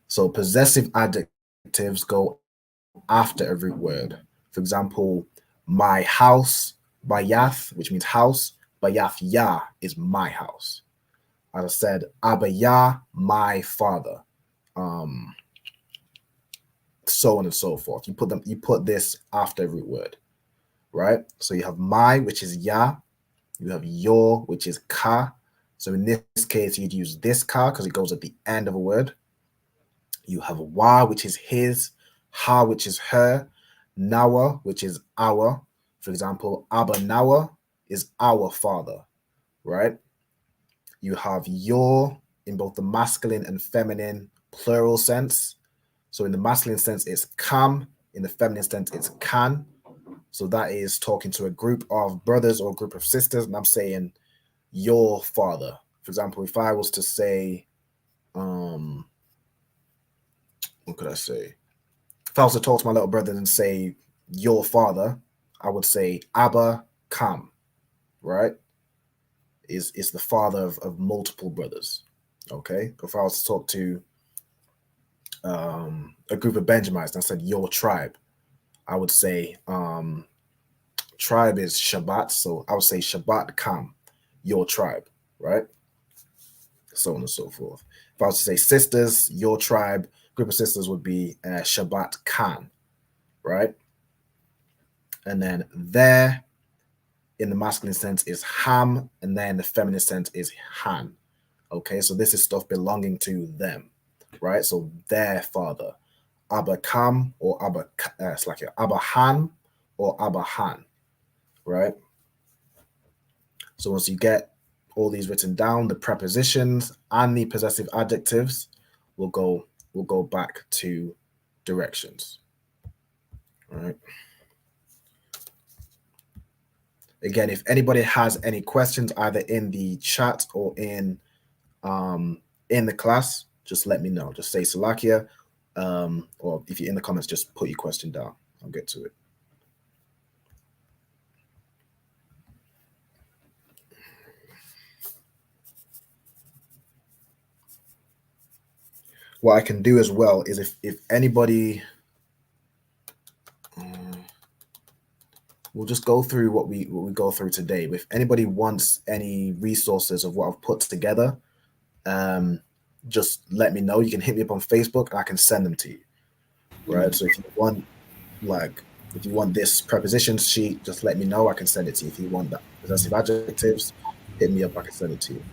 So possessive adjectives go after a root word. For example, my house, bayath, which means house. Bayath ya is my house. As I said, Abba ya, my father. So on and so forth. You put this after a root word, right? So you have my, which is ya. You have your, which is ka. So in this case, you'd use this ka because it goes at the end of a word. You have wa, which is his, ha, which is her, nawa, which is our. For example, Abba Nawa is our father, right? You have your in both the masculine and feminine plural sense. So in the masculine sense, it's kam. In the feminine sense, it's kan. So that is talking to a group of brothers or a group of sisters, and I'm saying your father. For example, if I was to say, what could I say? If I was to talk to my little brother and say your father, I would say Abba Kam, right? Is the father of multiple brothers. Okay. If I was to talk to a group of Benjamites and I said your tribe, I would say tribe is Shabbat. So I would say Shabbat Kam, your tribe, right? So on and so forth. If I was to say sisters, your tribe, group of sisters would be Shabbat Khan, right? And then there in the masculine sense is Ham, and then the feminine sense is Han. Okay, so this is stuff belonging to them, right? So their father, Abba Kam or Abba, it's like Abba Han or Abba Han, right? So once you get all these written down, the prepositions and the possessive adjectives will go back to directions. All right. Again, if anybody has any questions either in the chat or in the class, just let me know. Just say Salakia, or if you're in the comments, just put your question down. I'll get to it. What I can do as well is if anybody, we'll just go through what we go through today. But if anybody wants any resources of what I've put together, just let me know. You can hit me up on Facebook and I can send them to you. Right. So if you want this prepositions sheet, just let me know. I can send it to you. If you want that possessive adjectives, hit me up. I can send it to you.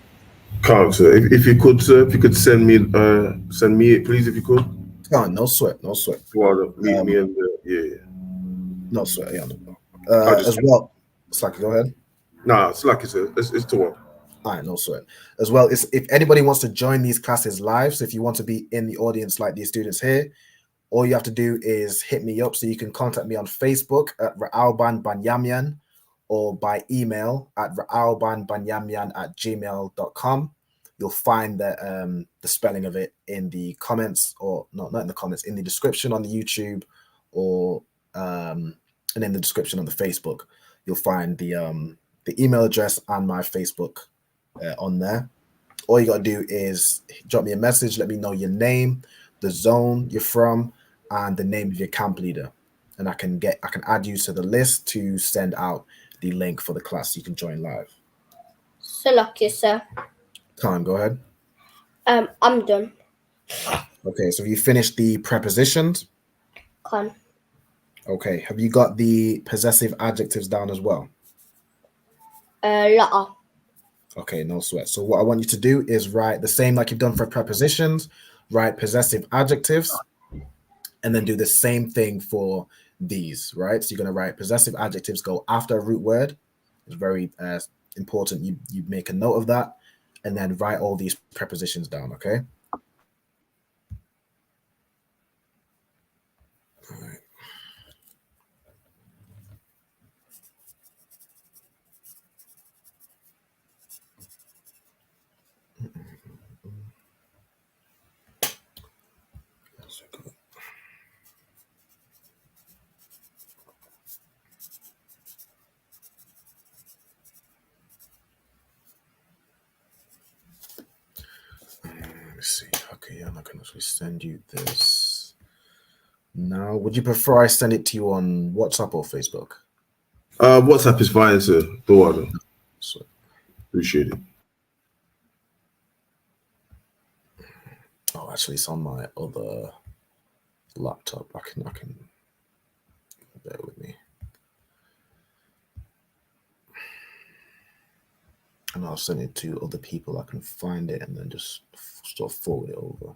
Can't, sir. If you could, sir, if you could send me it, please, if you could. Oh, no sweat, no sweat. Well, me and yeah. No sweat, yeah. As well, Slaki, go ahead. Nah, Slaki, sir. It's to one. All right, no sweat. As well, if anybody wants to join these classes live, so if you want to be in the audience like these students here, all you have to do is hit me up. So you can contact me on Facebook at Ra'alban Banyamyan or by email at ra'albanbanyamyan@gmail.com. You'll find the spelling of it in the comments, or not in the comments, in the description on the YouTube, or and in the description on the Facebook. You'll find the email address and my Facebook on there. All you got to do is drop me a message, let me know your name, the zone you're from, and the name of your camp leader, and I can add you to the list to send out the link for the class so you can join live. Salakia, sir. Khan, go ahead. I'm done. Okay, so you finished the prepositions? Khan. Okay, have you got the possessive adjectives down as well? La'a. Okay, no sweat. So what I want you to do is write the same like you've done for prepositions, write possessive adjectives, and then do the same thing for these, right? So you're going to write possessive adjectives go after a root word. It's very important you make a note of that, and then write all these prepositions down, okay? All right. Let me see. Okay, I'm not going to send you this now. Would you prefer I send it to you on WhatsApp or Facebook? WhatsApp is fine, sir. Don't worry. So, appreciate it. Oh, actually, it's on my other laptop. I can bear with me. and I'll send it to other people. I can find it and then just sort of forward it over.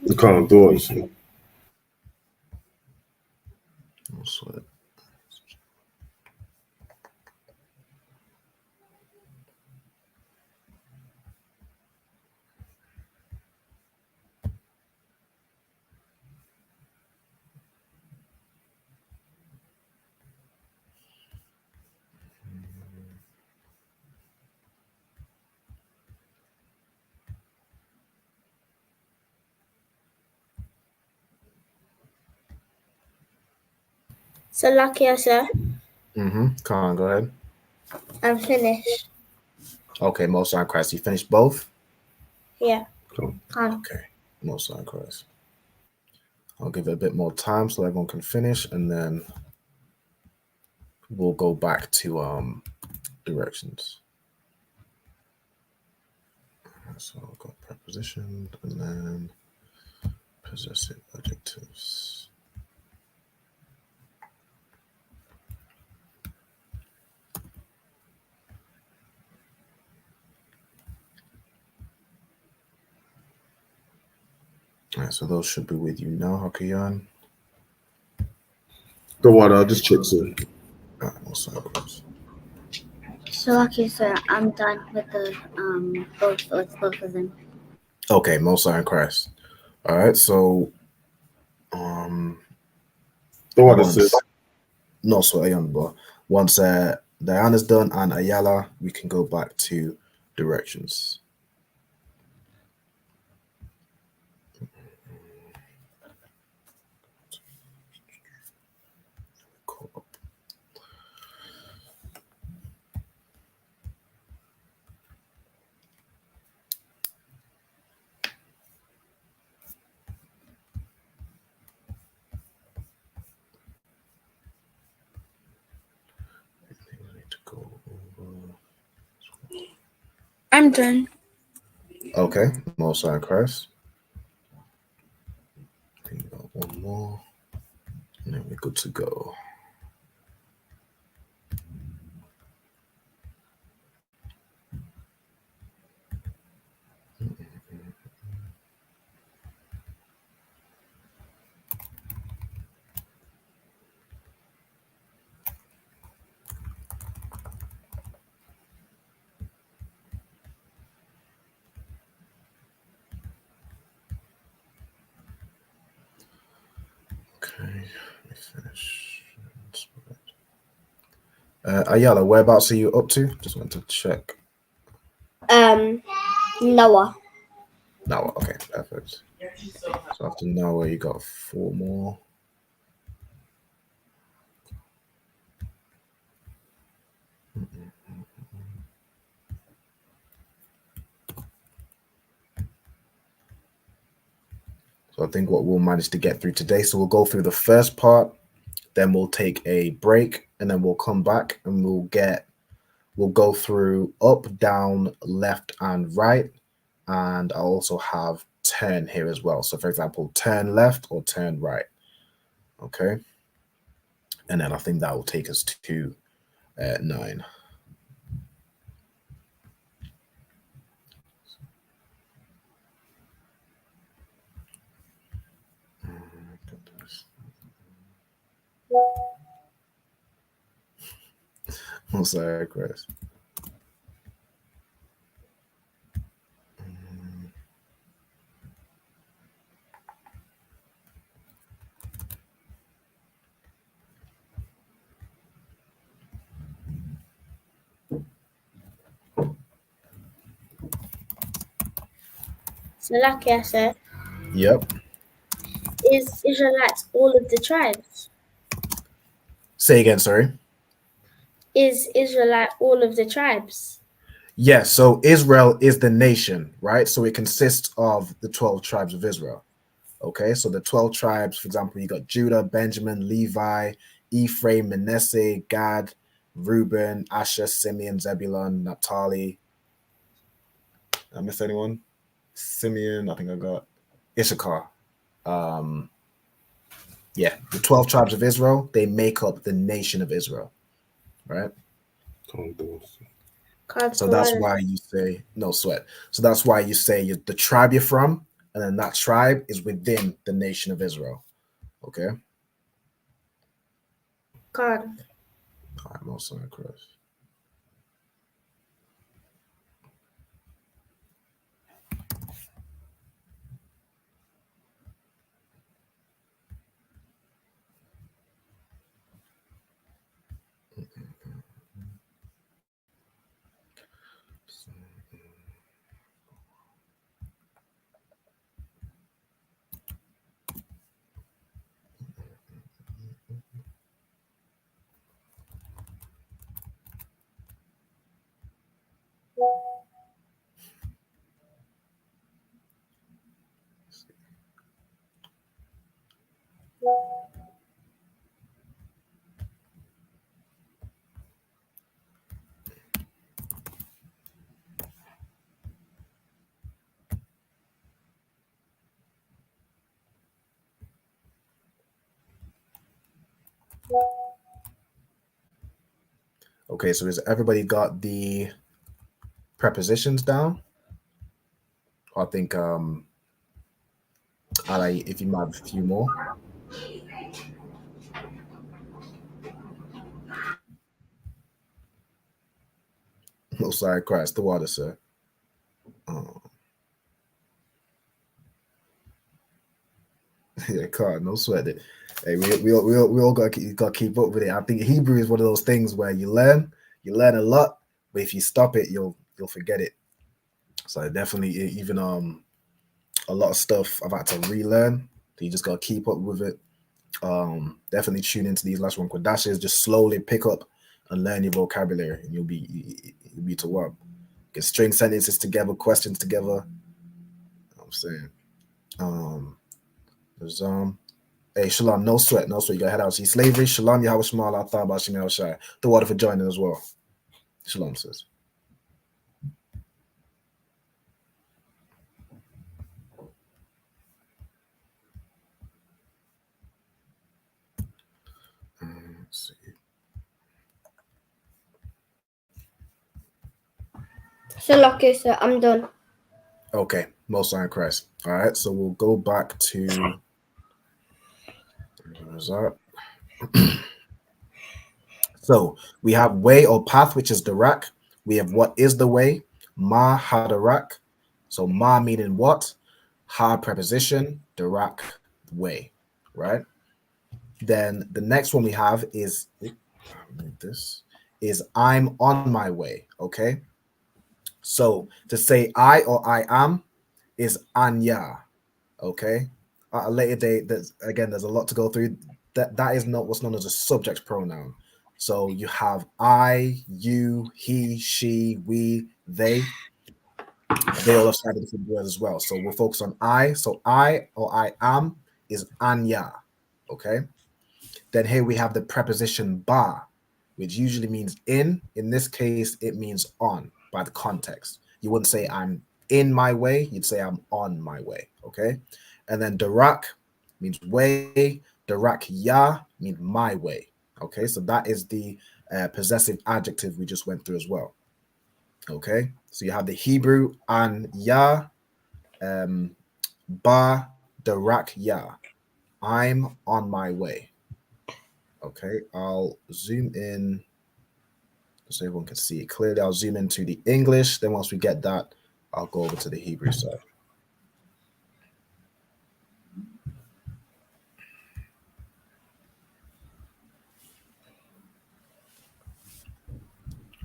You can't do it. See? Also, Salakia, sir. Come on, go ahead. I'm finished. Okay, Most High Christ. You finished both? Yeah. Cool. Okay, Most High Christ. I'll give it a bit more time so everyone can finish, and then we'll go back to directions. So I've got preposition and then possessive adjectives. All right, so those should be with you now, Hakiyan. Don't worry, I'll just check soon. All right, Most High Christ. Salakia, sir. I'm done with the both of them. Okay, Most High Christ. All right, so Don't worry, sis. no, so but once Diana's done and Ayala, we can go back to directions. I'm done. Okay, Most High Christ. I think we got one more, and then we're good to go. Okay, let me finish. Ayala, whereabouts are you up to? Just want to check. Noah. Noah, okay, perfect. So after Noah, you got 4 more. So I think what we'll manage to get through today. So we'll go through the first part, then we'll take a break, and then we'll come back and we'll go through up, down, left, and right. And I'll also have turn here as well. So for example, turn left or turn right. Okay. And then I think that will take us to 9. I'm sorry, Chris. Salakia, sir. Yep. Is Israelites all of the tribes? Say again, sorry. Is Israelite all of the tribes? Yes, so Israel is the nation, right? So it consists of the 12 tribes of Israel. Okay, so the 12 tribes, for example, you got Judah, Benjamin, Levi, Ephraim, Manasseh, Gad, Reuben, Asher, Simeon, Zebulun, Naphtali. Did I miss anyone? Simeon, I think I got Issachar. Yeah, the 12 tribes of Israel, they make up the nation of Israel, right? So that's why you say no sweat. So that's why you say the tribe you're from, and then that tribe is within the nation of Israel. Okay. God. I'm also across. Okay, so has everybody got the prepositions down? I think Ali, if you might have a few more. Oh, sorry, Christ, the water, sir. Yeah, God, no sweat it. Hey, we all got to keep up with it. I think Hebrew is one of those things where you learn a lot, but if you stop it, you'll forget it. So definitely, even a lot of stuff I've had to relearn. So you just gotta keep up with it. Definitely tune into these Lashawan Qadashes. Just slowly pick up and learn your vocabulary, and you'll be to work. Get string sentences together, questions together. You know what I'm saying. There's hey, Shalom, no sweat. You gotta head out. See slavery, Shalom, Yahweh Shemal, I thought about Shemal Shai. The water for joining as well. Shalom, sis. Let's see. So lucky, sir. I'm done. Okay, Most High in Christ. All right, so we'll go back to so we have way or path, which is the rak. We have what is the way, ma hadarak. So ma meaning what, ha preposition, darak way, right? Then the next one we have is I'm on my way. Okay, so to say I or I am is anya. Okay, at a later date, there's a lot to go through. That is not what's known as a subject pronoun. So you have I, you, he, she, we, they. They all have slightly different words as well. So we'll focus on I. So I or I am is anya. Okay. Then here we have the preposition ba, which usually means in. In this case, it means on by the context. You wouldn't say I'm in my way, you'd say I'm on my way. Okay. And then darak means way. Darak ya means my way. Okay. So that is the possessive adjective we just went through as well. Okay. So you have the Hebrew an ya, ba darak ya. I'm on my way. Okay, I'll zoom in so everyone can see it clearly. I'll zoom into the English. Then once we get that, I'll go over to the Hebrew side.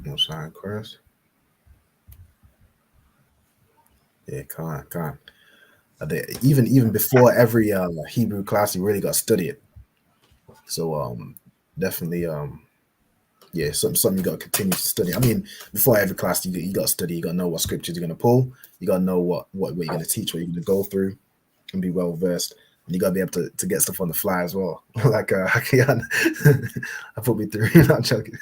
No sign, Chris. Yeah, can't. Even before every Hebrew class, you really got to study it. So definitely yeah, something you got to continue to study. I mean, before every class, you got to study. You got to know what scriptures you're going to pull. You got to know what you're going to teach, what you're going to go through, and be well versed. And you got to be able to get stuff on the fly as well. Like Hakian, I put me through. Not joking.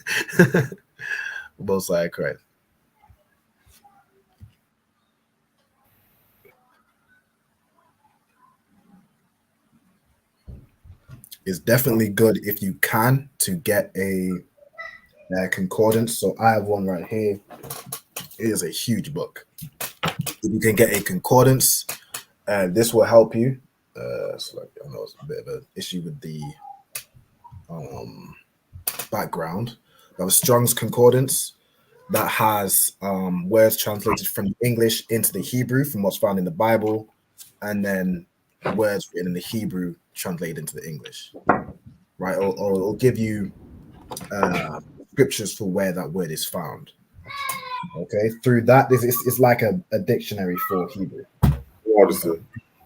Both sides, correct. It's definitely good if you can to get a concordance. So I have one right here. It is a huge book. If you can get a concordance, this will help you. So like, I know it's a bit of an issue with the background. We have a Strong's Concordance that has words translated from English into the Hebrew from what's found in the Bible, and then words written in the Hebrew translated into the English. Right, or it'll give you scriptures for where that word is found. Okay, through that, this is like a dictionary for Hebrew.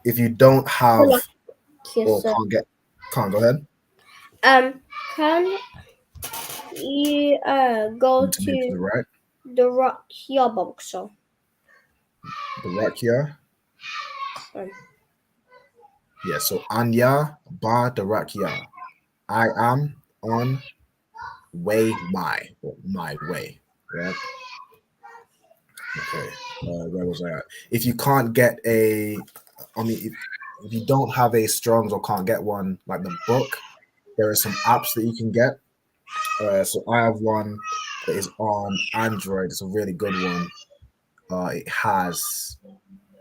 If you don't have or can't go ahead. Can you go to the right? The Rakia boxer. The Rakia. Yeah, so Anya ba the Rakia. I am on way my way. Right. Okay. Where was I at? If you can't get if you don't have a Strong's or can't get one like the book, there are some apps that you can get. So I have one that is on Android. It's a really good one.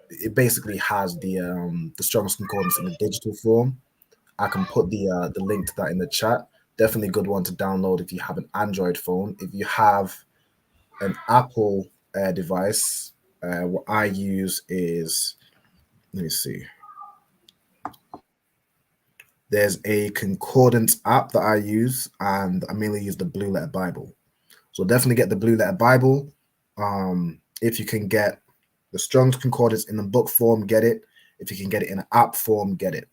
It basically has the Strong's Concordance in a digital form. I can put the link to that in the chat. Definitely a good one to download if you have an Android phone. If you have an Apple device, what I use is, let me see. There's a concordance app that I use, and I mainly use the Blue Letter Bible. So definitely get the Blue Letter Bible. If you can get the Strong's Concordance in the book form, get it. If you can get it in an app form, get it.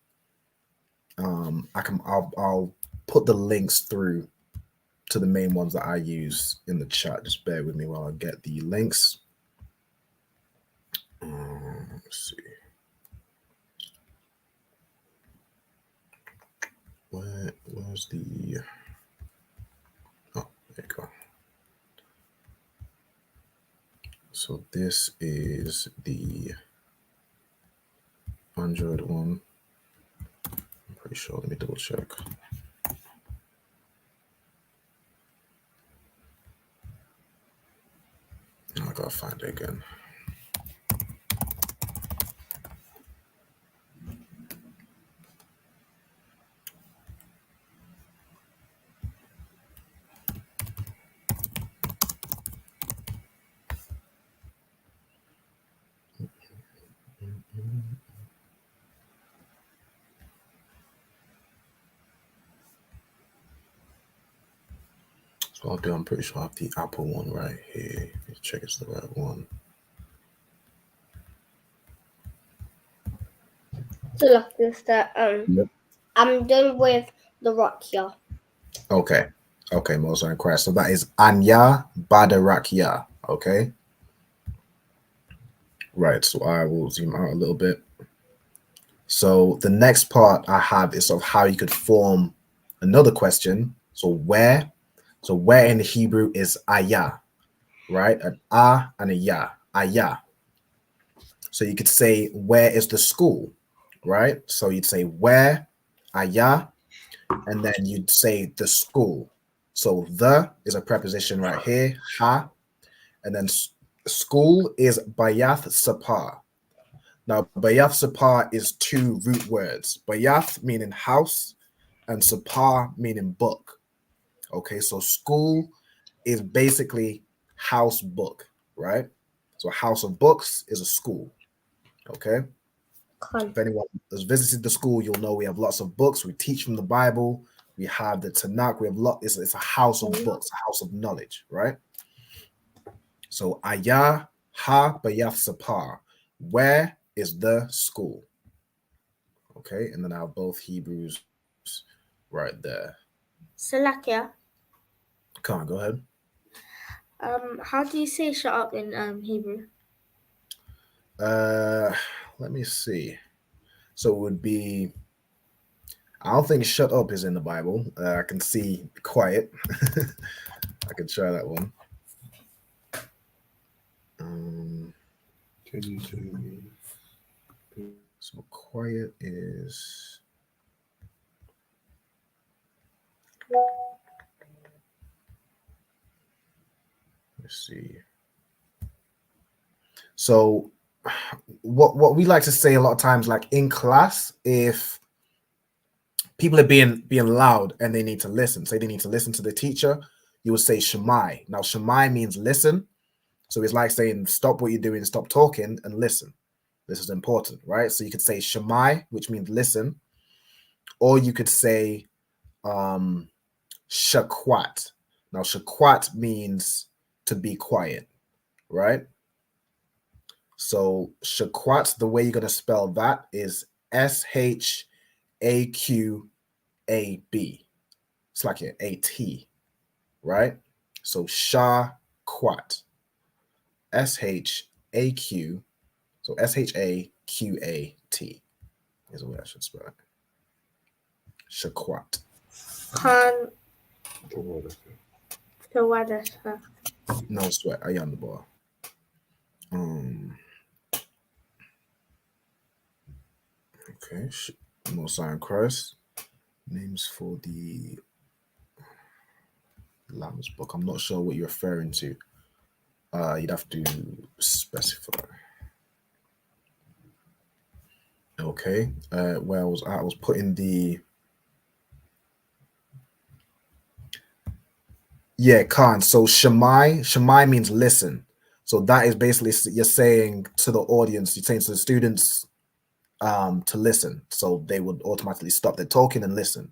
I'll put the links through to the main ones that I use in the chat. Just bear with me while I get the links. Let's see. Where's the? Oh, there you go. So this is the Android one. I'm pretty sure. Let me double check. I gotta find it again. So I'll do. I'm pretty sure I have the Apple one right here. Let's check it's the right one. So like this, that Yep. I'm done with the Rakia. Okay. Okay, Most High Christ. So that is Anya Badarakia. Okay. Right. So I will zoom out a little bit. So the next part I have is of how you could form another question. So where in the Hebrew is ayah, right? An and a ya, ayah. So you could say, where is the school, right? So you'd say where, ayah, and then you'd say the school. So the is a preposition right here, ha, and then school is bayath sapar. Now, bayath sapar is two root words. Bayath meaning house and sapar meaning book. Okay, so school is basically house book, right? So a house of books is a school. Okay. If anyone has visited the school, you'll know we have lots of books. We teach from the Bible. We have the Tanakh. We have it's a house of books, a house of knowledge, right? So ayah ha bayath sapar. Where is the school? Okay, and then I have both Hebrews right there. Salakia. Come on, go ahead. How do you say shut up in Hebrew? Let me see. So it would be, I don't think shut up is in the Bible. I can see quiet. I can try that one. Can you tell me? So quiet is. Let's see. So what we like to say a lot of times, like in class, if people are being loud and they need to listen, say they need to listen to the teacher, you would say Shemai. Now Shemai means listen. So it's like saying stop what you're doing, stop talking and listen. This is important, right? So you could say Shemai, which means listen, or you could say Shakwat. Now Shakwat means to be quiet, right? So Shakwat, the way you're going to spell that is SHAQAB. It's like an AT, right? So Shakwat. SHAQ. So SHAQAT is the way I should spell it. Shakwat. No sweat. I am the ball. Okay. No sign Christ. Names for the Lamb's book. I'm not sure what you're referring to. You'd have to specify. Okay. Where I was putting the Khan. So Shemai means listen. So that is basically you're saying to the audience, you're saying to the students to listen. So they would automatically stop their talking and listen.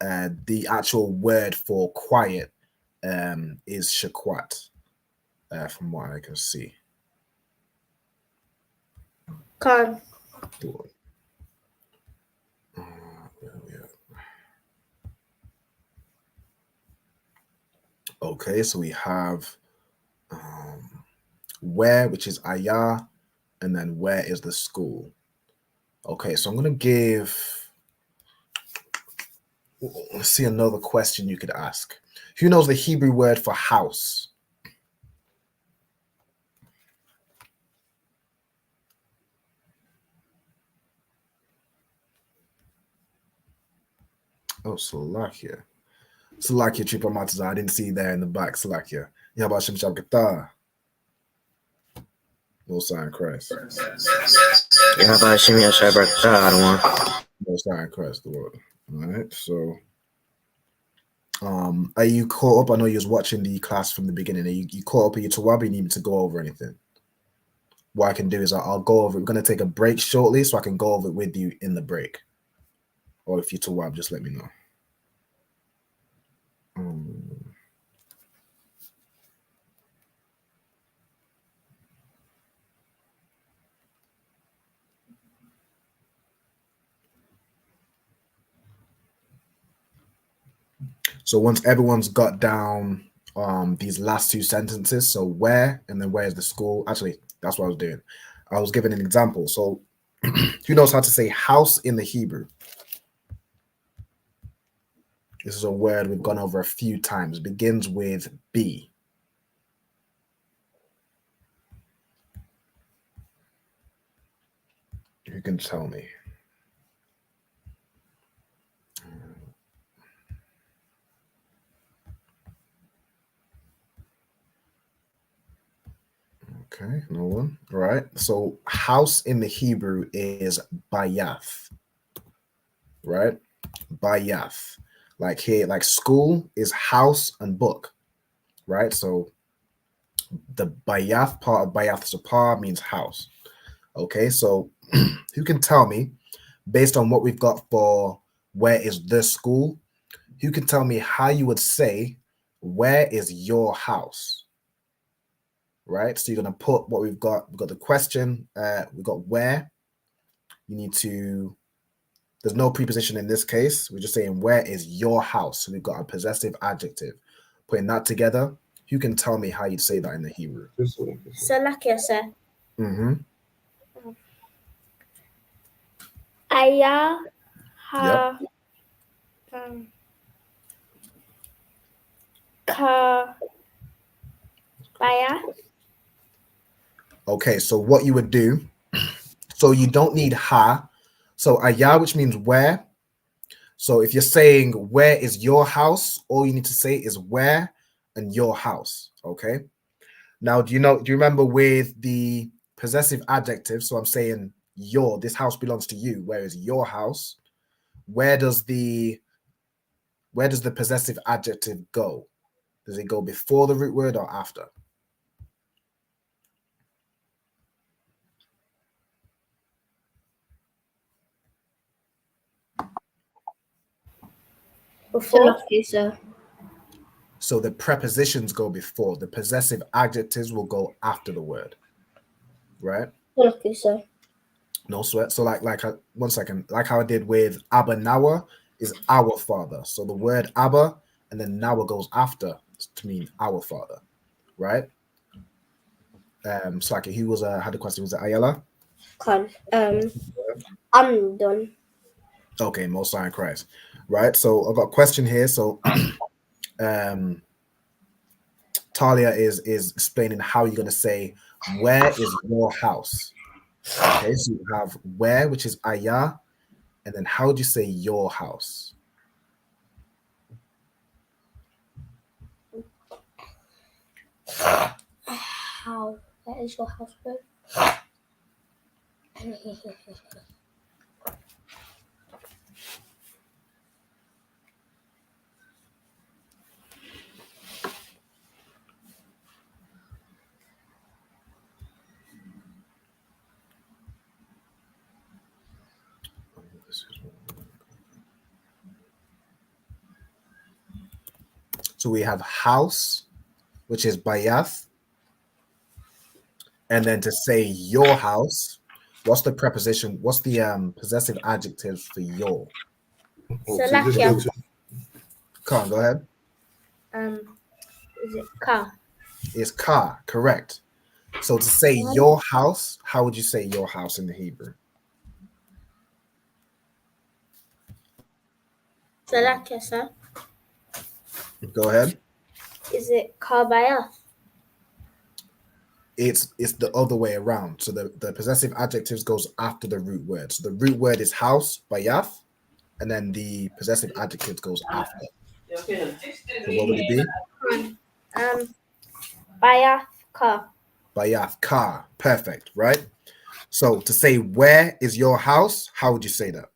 The actual word for quiet is Shakwat, from what I can see. Khan. Okay, so we have where, which is Ayah, and then where is the school? Okay, so I'm going to give, let's see another question you could ask. Who knows the Hebrew word for house? Oh, Salakia. Salakia Tripa Mataza. I didn't see you there in the back, Salakia. Yabashim Shabkata. No sign Christ. Yabashim Shabkata. No sign Christ, the word. All right, so are you caught up? I know you was watching the class from the beginning. Are you caught up? Are you Tawab? You need me to go over anything? What I can do is I'll go over. We're going to take a break shortly, so I can go over it with you in the break. Or if you're Tawab, just let me know. So once everyone's got down these last two sentences, so where and then where is the school? Actually, that's what I was doing. I was giving an example. So who knows how to say house in the Hebrew? This is a word we've gone over a few times. It begins with B. You can tell me. Okay, no one. All right. So house in the Hebrew is bayath. Right? Bayath. Like here, like school is house and book. Right? So the bayath part of bayath sapar means house. Okay, so who can tell me, based on what we've got for where is the school, who can tell me how you would say, where is your house? Right, so you're going to put what we've got the question, we've got where, you need to, there's no preposition in this case, we're just saying where is your house, so we've got a possessive adjective. Putting that together, who can tell me how you'd say that in the Hebrew? Salakia, sir. Mm-hmm. Ayah Yep. Okay, so what you would do, so you don't need ha. So ayah, which means where. So if you're saying where is your house, all you need to say is where and your house. Okay. Now, do you remember with the possessive adjective. So I'm saying your, this house belongs to you. Where is your house? Where does the possessive adjective go? Does it go before the root word or after? Before. So the prepositions go before. The possessive adjectives will go after the word. Right? No sweat. So like 1 second, like how I did with Abba Nawa is our father. So the word Abba and then Nawa goes after to mean our father, right? So like who was had a question? Was it Ayala? I'm done. Okay, Most High in Christ, right? So I've got a question here. So Talia is explaining how you're gonna say where is your house. Okay, so you have where, which is Ayah, and then how do you say your house? How? Where is your house, bro? So we have house, which is Bayath. And then to say your house, what's the preposition? What's the possessive adjective for your? Salakia. Come on, go ahead. Is it car? It's car, correct. So to say your house, how would you say your house in the Hebrew? Salakia, sir. Go ahead. Is it car Bayath? It's the other way around. So the possessive adjectives goes after the root word. So the root word is house, Bayath, and then the possessive adjectives goes after. So what would it be? Bayath car. Bayath, car. Perfect, right? So to say where is your house, how would you say that?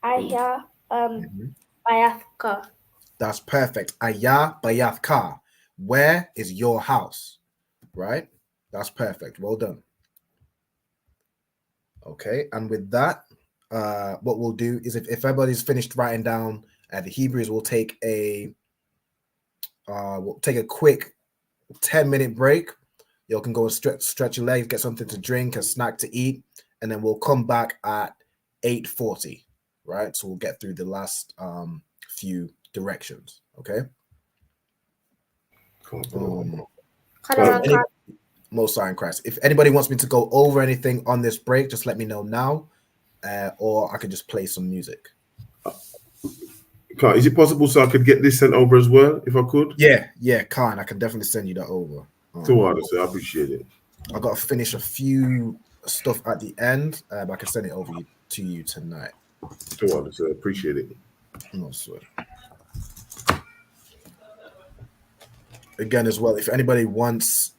I hear Bayath car. That's perfect. Ayah Bayath car. Where is your house? Right? That's perfect. Well done. Okay, and with that, what we'll do is if everybody's finished writing down the Hebrews, we'll take a quick 10-minute break. You can go and stretch your legs, get something to drink, a snack to eat, and then we'll come back at 8:40. Right? So we'll get through the last few directions. Okay. Most High in Christ. If anybody wants me to go over anything on this break, just let me know now, or I could just play some music. Is it possible so I could get this sent over as well, if I could? Yeah, Khan, I can definitely send you that over. I appreciate it. I got to finish a few stuff at the end, but I can send it over to you tonight. I appreciate it. No sweat. Again, as well, if anybody wants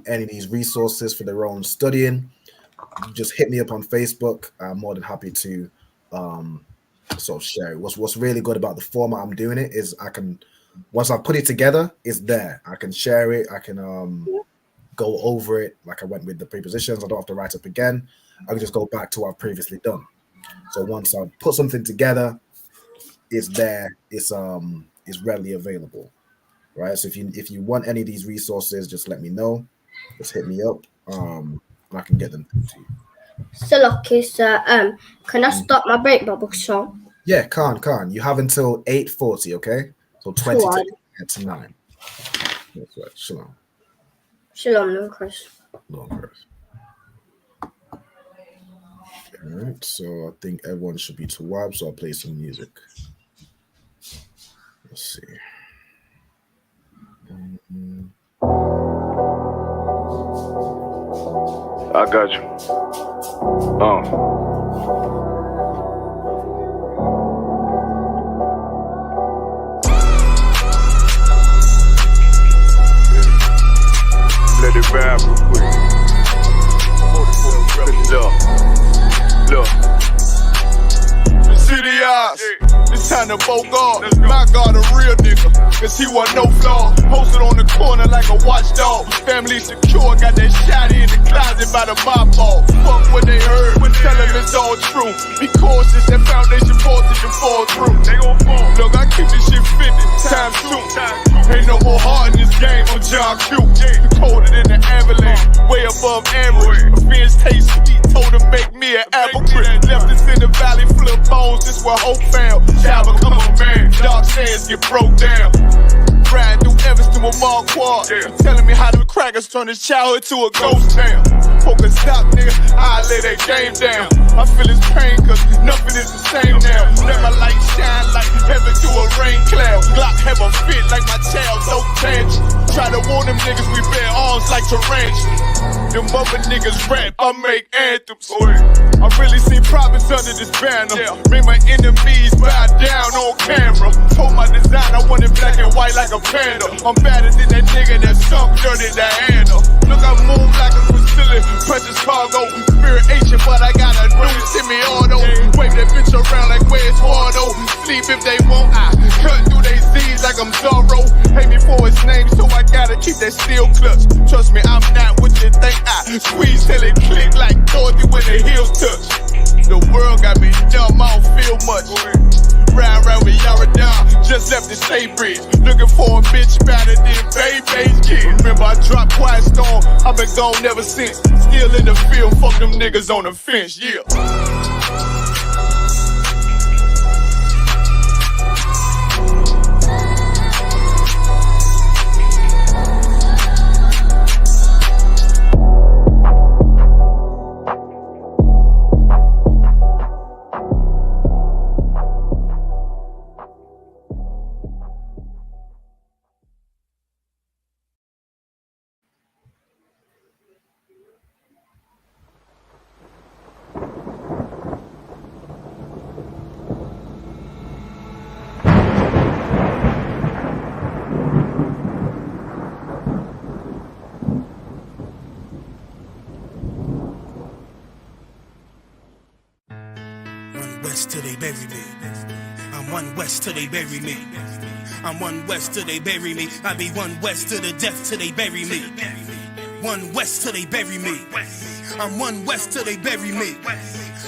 any of these resources for their own studying, just hit me up on Facebook. I'm more than happy to sort of share it. What's really good about the format I'm doing it is I can, once I put it together, it's there. I can share it. I can go over it like I went with the prepositions. I don't have to write up again. I can just go back to what I've previously done. So once I put something together, it's there. It's readily available. Right. So if you want any of these resources, just let me know. Just hit me up. And I can get them to you. So lucky, sir. Can I stop my break bubble song? Yeah, Khan. You have until 8:40, okay? So 20 to 9. That's right. Shalom. Shalom, no Chris. No Chris. All right, so I think everyone should be to WAB, so I'll play some music. Let's see. I got you. bad real quick. Look. City eyes. It's time to Bogart. My God, a real nigga. Cause he wasn't no flaw. Posted on the corner like a watchdog. Family secure. Got that shot in the closet by the mob ball. Fuck what they heard. Tell them it's all true. Be cautious. That foundation voltage and fall through. They gon' fall. Look, I keep this shit 50 times 2. Ain't no more heart in this game. I'm John Q. Colder than the avalanche. Way above average. Offense taste sweet. Told him make me an apple crisp. Left us in the valley full of bones. This where hope found. Child become a man. Dark sands get broke down. Riding through Evanston with Mark Quad. Telling me how the crackers turn his childhood to a ghost town. Poker stop, nigga. I lay that game down. I feel his pain cause nothing is the same now. Let my light shine like heaven through a rain cloud. Glock have a fit like my child, so tangy. Try to warn them niggas we bear arms like tarantulas. Them other niggas rap, I make anthems. I really seen prophets under this banner. Made my enemies bow down on camera. Told my design I wanted black and white like a panda. I'm better than that nigga that sunk dirty Diana. Look, I move like a Brazilian, precious cargo. Spirit ancient, but I got a new semi-auto. Wave that bitch around like where's Waldo. Sleep if they won't, I cut through they Z's like I'm Zorro. Hate me for his name, so I gotta keep that steel clutch. Trust me, I'm not what you think. I squeeze till it click like Dorothy when the heels touch. The world got me dumb, I don't feel much. Round with Yara down, just left the state bridge. Looking for a bitch better than Baby's kid. Remember I dropped Quiet Storm, I've been gone ever since. Still in the field, fuck them niggas on the fence, yeah. Till they bury me. I'm one west till they bury me. I'm one west till they bury me. I be one west to the death till they bury me. One west till they bury me. I'm one west till they bury me.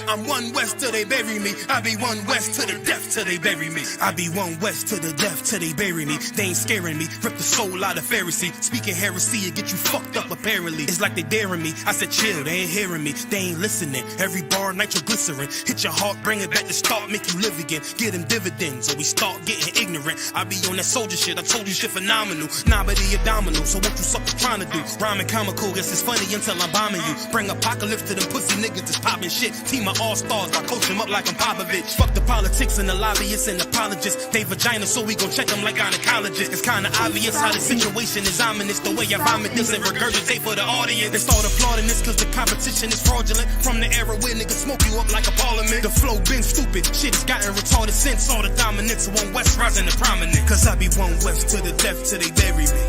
I'm one west till they bury me. I be one west to the death till they bury me. I be one west to the death till they bury me. They ain't scaring me. Rip the soul out of Pharisee. Speaking heresy, it get you fucked up apparently. It's like they daring me. I said chill, they ain't hearing me. They ain't listening. Every bar nitroglycerin. Hit your heart, bring it back to start, make you live again. Get them dividends or we start getting ignorant. I be on that soldier shit. I told you shit phenomenal. Nah, but he abdominal. So what you suckers trying to do? Rhyming comical, guess it's funny until I'm bombing you. Bring apocalypse to them pussy niggas that's popping shit. Team of all-stars, I coach them up like I'm Popovich. Fuck the politics and the lobbyists and apologists. They vagina, so we gon' check them like gynecologists. It's kinda obvious how the situation is ominous. The way I vomit this and regurgitate for the audience. They start applauding this cause the competition is fraudulent. From the era where niggas smoke you up like a parliament. The flow been stupid, shit has gotten retarded since. All the dominance of one west rising to prominent. Cause I be one west to the death till they bury me.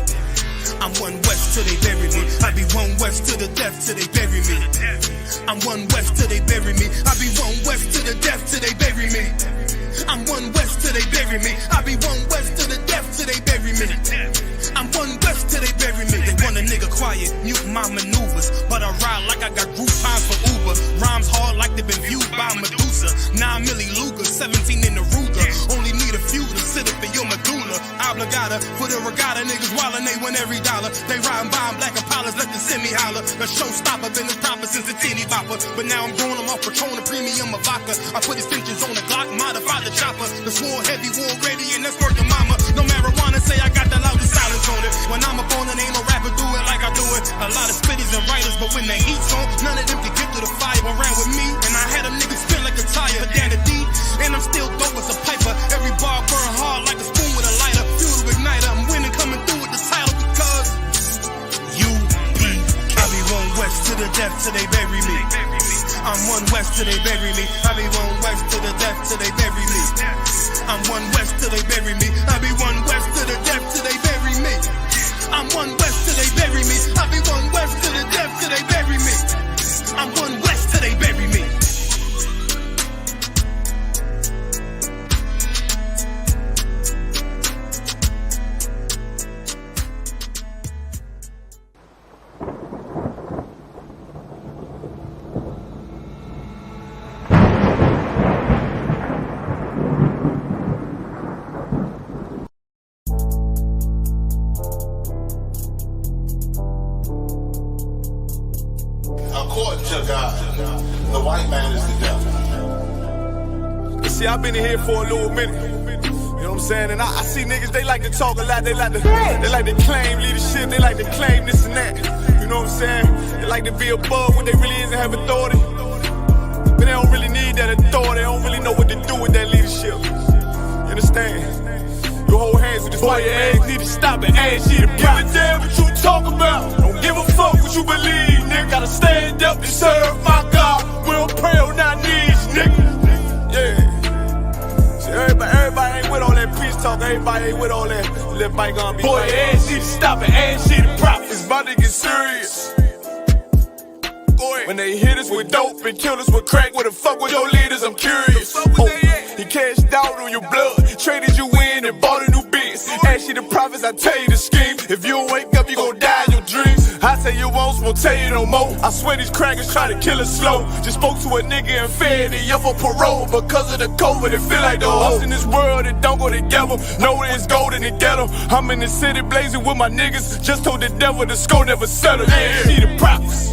I'm one west till they bury me. I be one west to the death till they bury me. I'm one west till they bury me. I be one west to the death till they bury me. I'm one west till they bury me. I be one west to the death till they bury me. I'm one west till they bury me. They want a nigga quiet, mute my maneuvers, but I ride like I got Groupon for Uber. Rhymes hard like they been viewed by Medusa. 9 milli Luger, 17 in the Ruger. Only need a few to sit up in your medulla. Obligata for the regatta, niggas wildin', they win every dollar. They riding by in black Impalas, let the semi holler. A showstopper, been the proper since the teeny bopper. But now I'm going them off Patron, a premium of vodka. I put extensions on the Glock, modify the chopper. The swore heavy, war ready, and that's worth the mama. No marijuana, say I got the loudest silence on it. When I'm up on it, ain't no rapper do it like I do it. A lot of spitties and writers, but when the heat's on, none of them can get to the fire around with me. And I had them niggas spin like a tire, but down the D, and I'm still dope as a piper. Every bar burn hard like a spoon with a lighter. Fuel to igniter, I'm winning, coming through with the title because I be one west to the death till they bury me. I'm one west till they bury me. I be one west to the death till they bury me. I'm one west till they bury me. I be one west to the death till they bury me. I'm one West till they bury me. I'll be one West to the death till they bury me. I'm one West till they bury me. According to God, the white man is the devil. You see, I've been in here for a little minute. You know what I'm saying? And I see niggas, they like to talk a lot. They like to claim leadership. They like to claim this and that. You know what I'm saying? They like to be above what they really is and have authority. But they don't really need that authority. They don't really know what to do with that leadership. You understand? You hold hands with this white man. Need to stop it. Ask you to give a damn what you talk about. Don't give a fuck what you believe, nigga. Gotta stand up and serve my God. We don't pray on our knees, nigga. Yeah. See, everybody ain't with all that peace talk. Everybody ain't with all that bygone be. Boy, ask you to stop it. Ask you to prop. It's about to get serious. When they hit us with dope and kill us with crack, where the fuck with your leaders? I'm curious. He cashed out on your blood, traded you in and bought a new biz. Ask you the prophets, I tell you the scheme. If you don't wake up, you gon' die in your dreams. I tell you once, won't tell you no more. I swear these crackers try to kill us slow. Just spoke to a nigga and fed he up for parole because of the COVID. It feel like the host in this world that don't go together. Know that it's gold in the ghetto. I'm in the city blazing with my niggas. Just told the devil the score never settled. Yeah, see the prophets.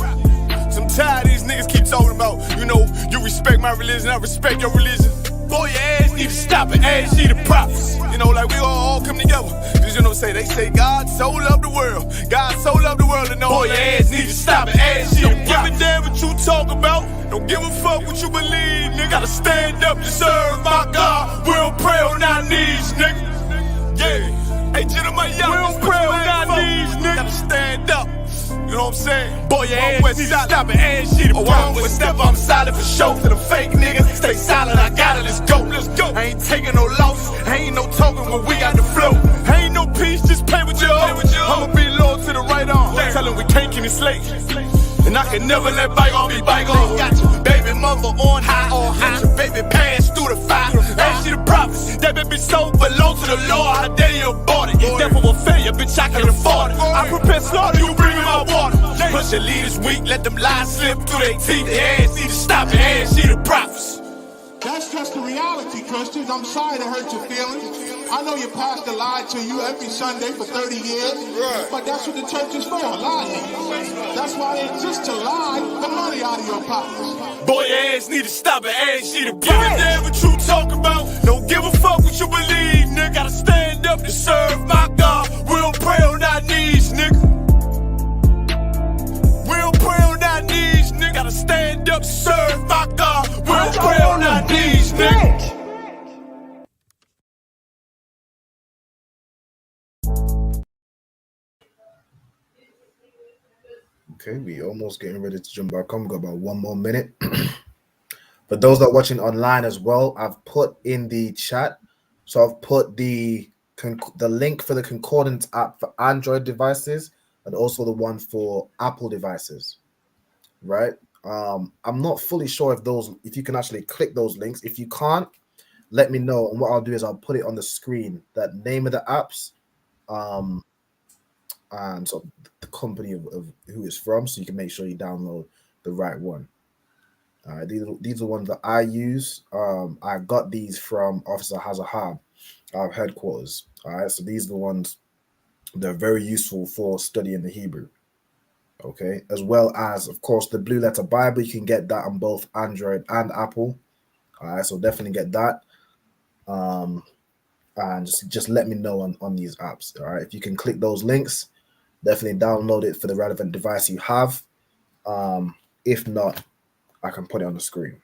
I'm tired of these niggas keep talking about, you know, you respect my religion, I respect your religion. Boy, your ass need to stop it, ass need the prophets. You know, like we all come together. Cause you know, they say God so loved the world. God so loved the world, and know boy, your ass need to stop it, ass need the prophets. Don't give a damn what you talk about. Don't give a fuck what you believe, nigga. Gotta stand up to serve my God. We don't pray on our knees, nigga. Yeah. Hey, gentlemen, young, we don't pray on our knees, nigga. Gotta stand up. You know what I'm saying? Boy, your ass need to stop it, ass shit. Oh, I'm with step, I'm solid for show. To the fake niggas, stay silent, I got it, let's go, let's go. I ain't taking no loss, ain't no talking when we got the flow. Ain't no peace, just play with your own. I'ma be loyal to the right arm. Tell him we can't keep it slate. And I can never let bygone be bygone. Got your baby mother on high, got your baby pass through the fire. Ain't she the prophets? That baby soul belong to the Lord. How dare you abort it? Devil will failure, bitch, I can afford it. I prepare slaughter, you bring me my water. Push your leaders weak, let them lies slip through their teeth. Their ass need to stop it, ass she the prophets. That's just the reality, Christians. I'm sorry to hurt your feelings. I know your pastor lied to you every Sunday for 30 years, but that's what the church is for, lying. That's why they exist, to lie the money out of your pockets. Boy, your ass need to stop it, ass she the give a damn what you talk about. Don't give a fuck what you believe, nigga. Gotta stand up to serve my God. We don't pray on our knees, nigga. We don't pray on our knees, nigga. Gotta stand up to serve my God. We don't pray on our knees, nigga. Okay, we almost getting ready to jump back on. We've got about 1 more minute. For those that are watching online as well, I've put in the chat. So I've put the link for the Concordance app for Android devices and also the one for Apple devices. Right? I'm not fully sure if you can actually click those links. If you can't, let me know. And what I'll do is I'll put it on the screen, that name of the apps, and so the company of who it's from, so you can make sure you download the right one. These are the ones that I use. I got these from Officer Hazahab, our headquarters. All right, so these are the ones that are very useful for studying the Hebrew. Okay, as well as, of course, the Blue Letter Bible. You can get that on both Android and Apple. All right, so definitely get that. And just let me know on these apps. All right, if you can click those links, definitely download it for the relevant device you have. If not, I can put it on the screen.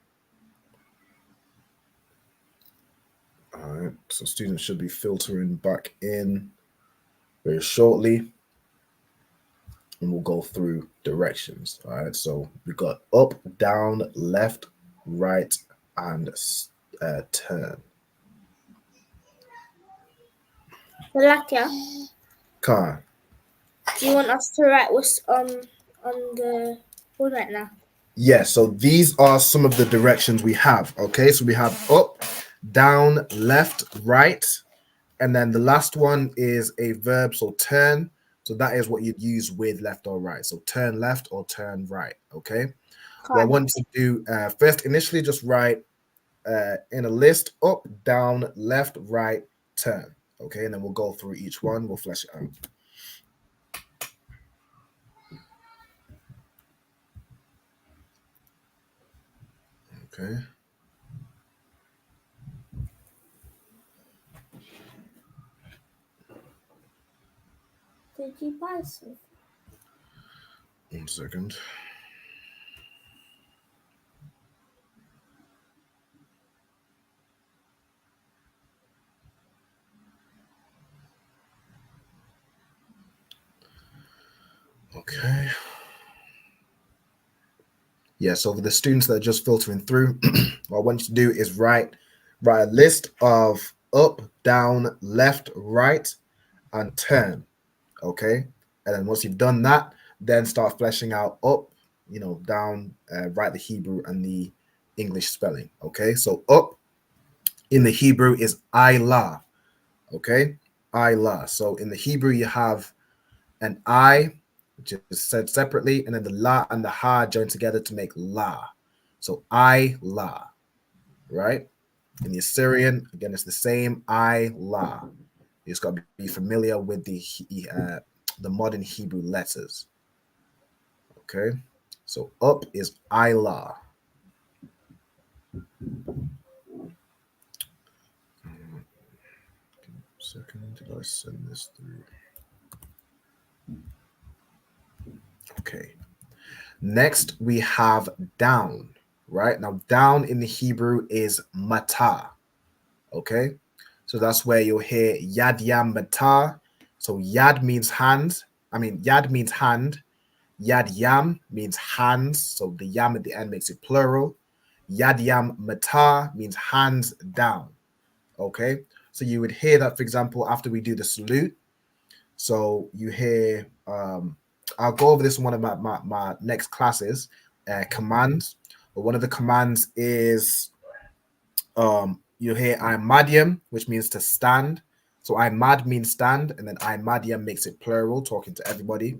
All right, so students should be filtering back in very shortly. And we'll go through directions. All right, so we've got up, down, left, right, and turn. Salakia. Khan. Do you want us to write what's on the board right now? Yeah, so these are some of the directions we have. Okay, so we have up, down, left, right, and then the last one is a verb, so turn. So that is what you'd use with left or right. So turn left or turn right. Okay. What I want you to do first, initially, just write in a list up, down, left, right, turn. Okay, and then we'll go through each one. We'll flesh it out. Okay. Did you buy some? 1 second. Okay. Yeah, so for the students that are just filtering through, what I want you to do is write a list of up, down, left, right, and turn. Okay. And then once you've done that, then start fleshing out up, down, write the Hebrew and the English spelling. Okay. So up in the Hebrew is I-la. Okay. I-la. So in the Hebrew, you have an I, which is said separately, and then the la and the ha join together to make la. So I-la, right? In the Assyrian, again, it's the same I-la. You just got to be familiar with the modern Hebrew letters. Okay, so up is I-la. Second, did I send this through? Okay. Next, we have down, right? Now, down in the Hebrew is mata. Okay, so that's where you'll hear yad yam mata. So yad means hand. Yad means hand. Yad yam means hands. So the yam at the end makes it plural. Yad yam mata means hands down. Okay, so you would hear that, for example, after we do the salute. So you hear, I'll go over this in one of my next classes, commands. But one of the commands is, you hear imadium, which means to stand. So imad means stand, and then imadium makes it plural, talking to everybody.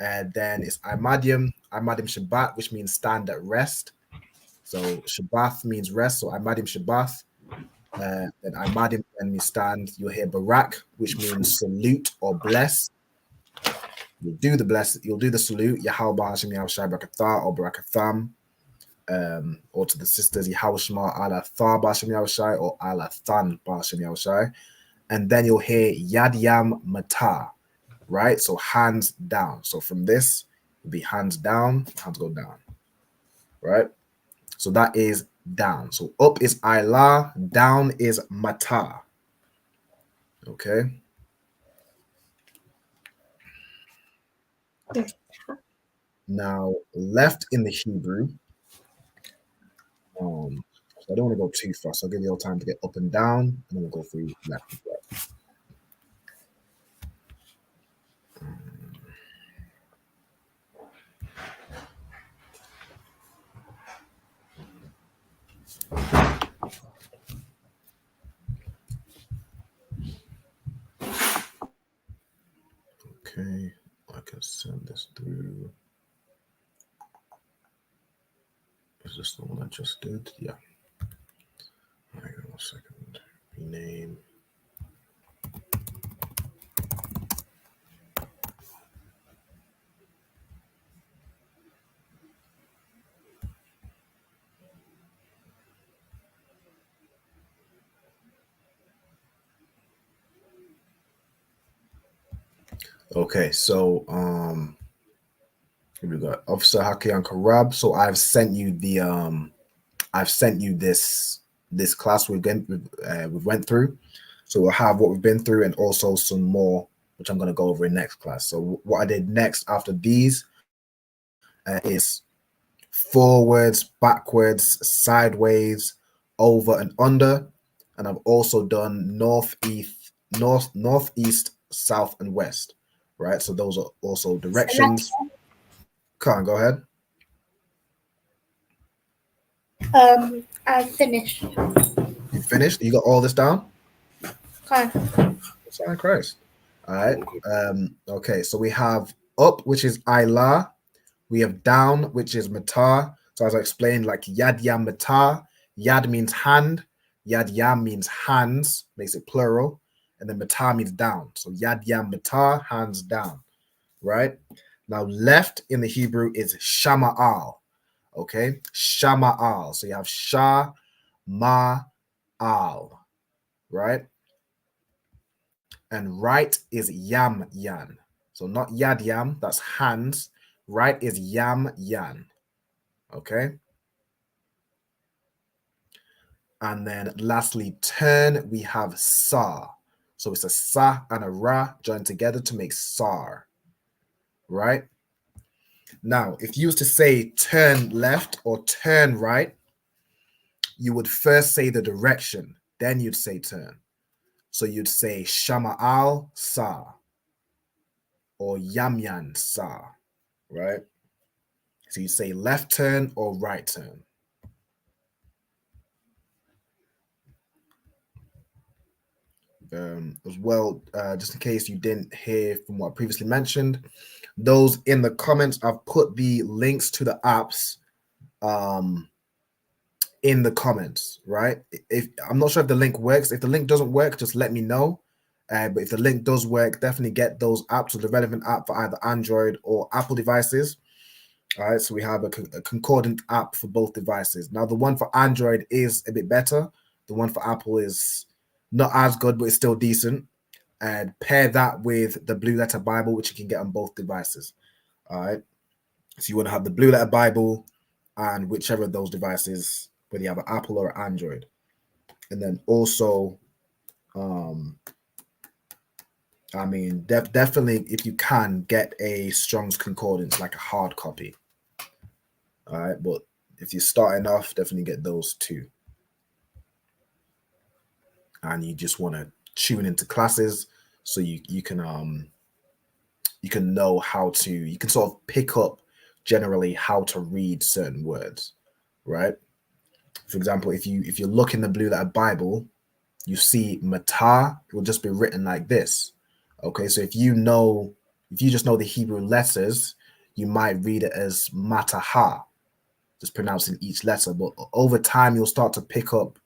And then it's imadium Shabbat, which means stand at rest. So Shabbat means rest. So imadium Shabbat. Then imadim when we stand. You'll hear barak, which means salute or bless. You'll do the salute, Yahweh Hashem Yahushai Barakatha or Barakatham. Or to the sisters, Yahweh Shema Ala Tha Bashem Yahushai or Ala Than Bashem Yahushai. And then you'll hear Yad Yam Mata, right? So hands down. So from this, it'll be hands down, hands go down, right? So that is down. So up is Ayla, down is Mata. Okay. Now, left in the Hebrew, I don't want to go too fast. I'll give you all time to get up and down, and then we'll go through left and right. Okay, I can send this through. Is this the one I just did? Yeah. Hang on 1 second. Rename. Okay, so here we go. Officer Hakian Karab. So I've sent you this class we went through. So we'll have what we've been through and also some more, which I'm going to go over in next class. So what I did next after these is forwards, backwards, sideways, over and under. And I've also done northeast, south and west, right? So those are also directions. Khan, go ahead. I finished. You finished? You got all this down? Okay. Sorry, Christ. All right. Okay, so we have up, which is Ayla. We have down, which is Mata. So as I explained, like Yad Yam Mata. Yad means hand. Yad Yam means hands, makes it plural. And then Mata means down. So Yad Yam Mata, hands down. Right? Now left in the Hebrew is Shama'al. Okay? Shama'al. So you have Sha, Ma, Al. Right? And right is Yam Yan. So not Yad Yam, that's hands. Right is Yam Yan. Okay? And then lastly, turn, we have Sa. So it's a Sa and a Ra joined together to make Sar. Right? Now, if you was to say turn left or turn right, you would first say the direction, then you'd say turn. So you'd say Shama'al Sa or Yamyan Sa, right? So you say left turn or right turn. As well, just in case you didn't hear from what I previously mentioned, those in the comments, I've put the links to the apps in the comments, right? If I'm not sure if the link works. If the link doesn't work, just let me know. But if the link does work, definitely get those apps or the relevant app for either Android or Apple devices. All right, so we have a concordant app for both devices. Now, the one for Android is a bit better. The one for Apple is not as good, but it's still decent. And pair that with the Blue Letter Bible, which you can get on both devices. All right, so you want to have the Blue Letter Bible and whichever of those devices, whether you have an Apple or an Android. And then also, I mean, definitely, if you can, get a Strong's Concordance, like a hard copy. All right, but if you're starting off, definitely get those two. And you just want to tune into classes so you can know how to, you can sort of pick up generally how to read certain words, right? For example, if you look in the Blue Letter Bible, you see Mata, it will just be written like this. Okay, so if you just know the Hebrew letters, you might read it as Mataha, just pronouncing each letter. But over time, you'll start to pick up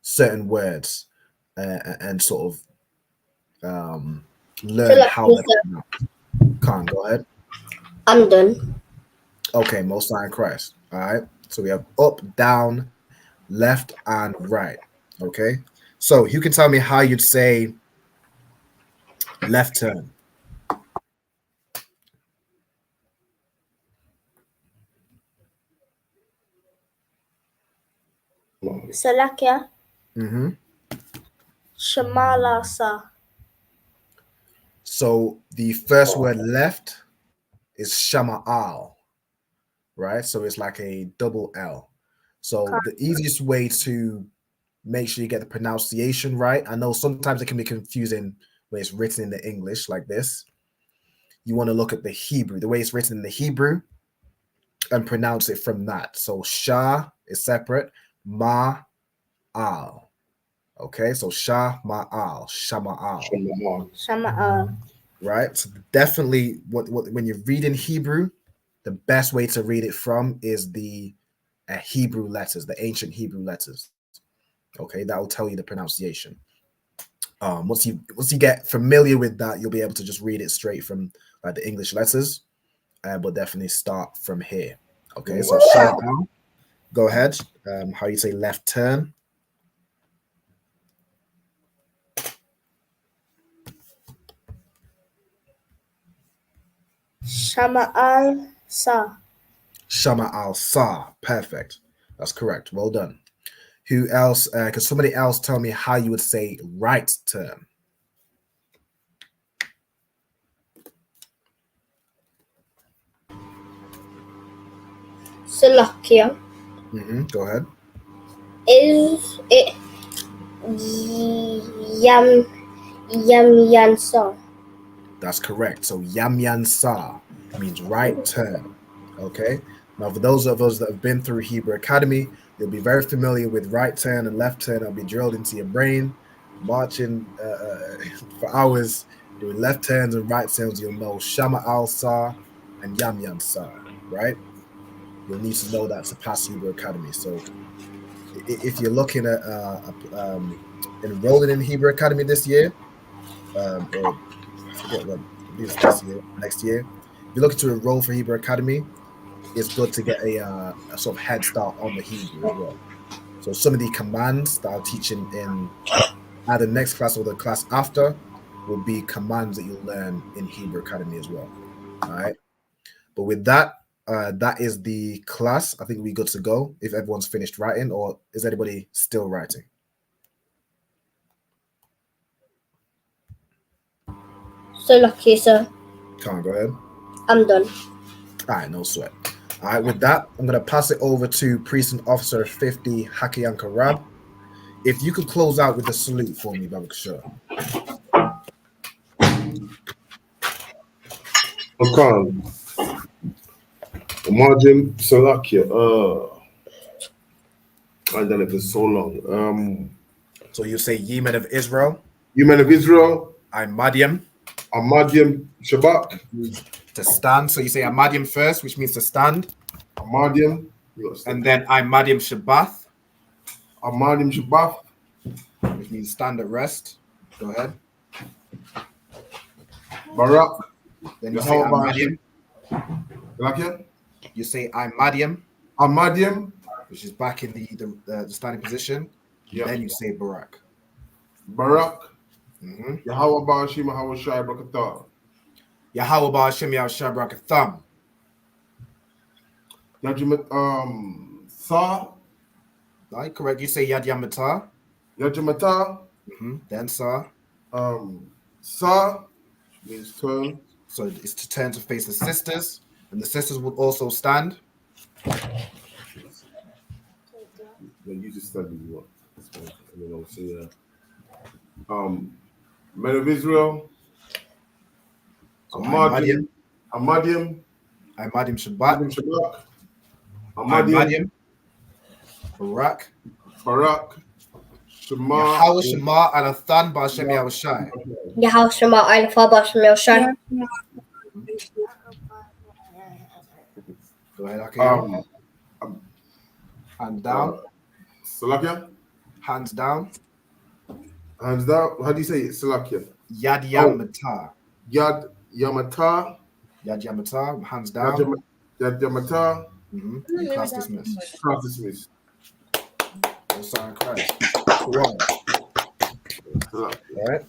certain words and sort of learn how they're pronounced. Khan, go ahead. I'm done. Okay, Most High in Christ. All right, so we have up, down, left, and right. Okay, so you can tell me how you'd say left turn. Salakia. Mm-hmm. Shamala Sa. So the first word left is Shama'al, right? So it's like a double L. So the easiest way to make sure you get the pronunciation right, I know sometimes it can be confusing when it's written in the English like this. You want to look at the Hebrew, the way it's written in the Hebrew, and pronounce it from that. So Sha is separate, Ma'al. Okay, so Sha Ma'al, Shama'al. Shama'al. Right? So definitely when you're reading Hebrew, the best way to read it from is the Hebrew letters, the ancient Hebrew letters. Okay, that will tell you the pronunciation. Once you get familiar with that, you'll be able to just read it straight from like the English letters, but definitely start from here. Okay, so Shama'al, go ahead. How you say left turn? Shama'al Sa. Shama'al Sa. Perfect. That's correct. Well done. Who else? Could somebody else tell me how you would say right turn? Salakia. Go ahead. Is it Yam Yan Sa? That's correct. So Yam Yan Sa means right turn. Okay. Now, for those of us that have been through Hebrew Academy, you'll be very familiar with right turn and left turn. It'll be drilled into your brain, marching for hours, doing left turns and right turns. You'll know Shama Al Sa and Yam Yan Sa, right? You'll need to know that to pass Hebrew Academy. So if you're looking at enrolling in Hebrew Academy this year, or I forget when, this year, next year, if you're looking to enroll for Hebrew Academy, it's good to get a sort of head start on the Hebrew as well. So some of the commands that I'll teach in either next class or the class after will be commands that you'll learn in Hebrew Academy as well. All right. But with that, that is the class. I think we're good to go if everyone's finished writing, or is anybody still writing? So lucky, sir. Come on, go ahead. I'm done. All right, no sweat. All right, with that, I'm going to pass it over to Precinct Officer 50, Hakiyan Karab. If you could close out with a salute for me, Baba Kishore. Hakan. Margin Salakia. I've done it for so long. So you say, Ye men of Israel. Ye men of Israel. I'm Madiam. I'm Madiam Shabbat. To stand. So you say Amadiam first, which means to stand. Amadiam. And then I'm Madiam Shabbath. Amadiam Shabbath. Which means stand at rest. Go ahead. Barak. Then you say I'm Madiam. Like you say I'm Madiam. I'm Madiam. Which is back in the standing position. Yep. Then you say Barak. Barak. Mm-hmm. Yahweh Ba'ashim Yahweh Shai Brakatah. Yahweh Ba'ashim Yahweh Shai Brakatah. Sa. Right, correct. You say Yad Yamata. Yad Yamata. Then Sa. Sa means turn. So it's to turn to face the sisters, and the sisters will also stand. Yeah, you just study what. Men of Israel. So Amadiam. Amadiam Shabbat. Amadiam. Barak. Shema. Yahweh Shema Alathan Ba'Shem Yahweh Shai. Yahweh Shema Alathan Ba'Shem Yahweh Shai. Go ahead, okay. Hands down. Salakia. Hands down. Hands down. How do you say it? Salakia. Yad Yamata. Yad Yamata. Yad Yamata. Hands down. Yad Yamata. Class dismissed. Class dismissed. Sign Christ. All right.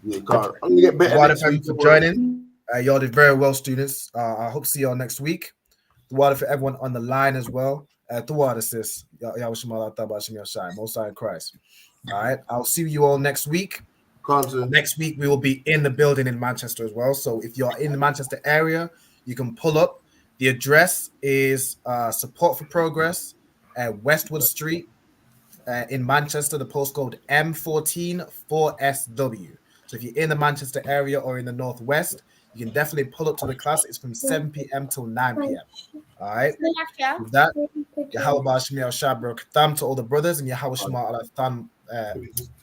Yeah, God. I'm gonna get better. Thank you for joining. Y'all did very well, students. I hope to see y'all next week. Water for everyone on the line as well. Water, sis. Most High in Christ. All right. I'll see you all next week. Next week, we will be in the building in Manchester as well. So if you're in the Manchester area, you can pull up. The address is Support for Progress at Westwood Street in Manchester. The postcode M14 4SW. So if you're in the Manchester area or in the Northwest, you can definitely pull up to the class. It's from 7 p.m. till 9 p.m. All right. With that, Yahweh Ba'Shem Yahweh Shai B'Rakatah to all the brothers, and Yahweh Shema Alathan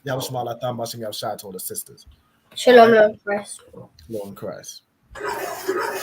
Ba'Shem Yahweh Shai to all the sisters. Shalom, Lord Christ. Lord Christ.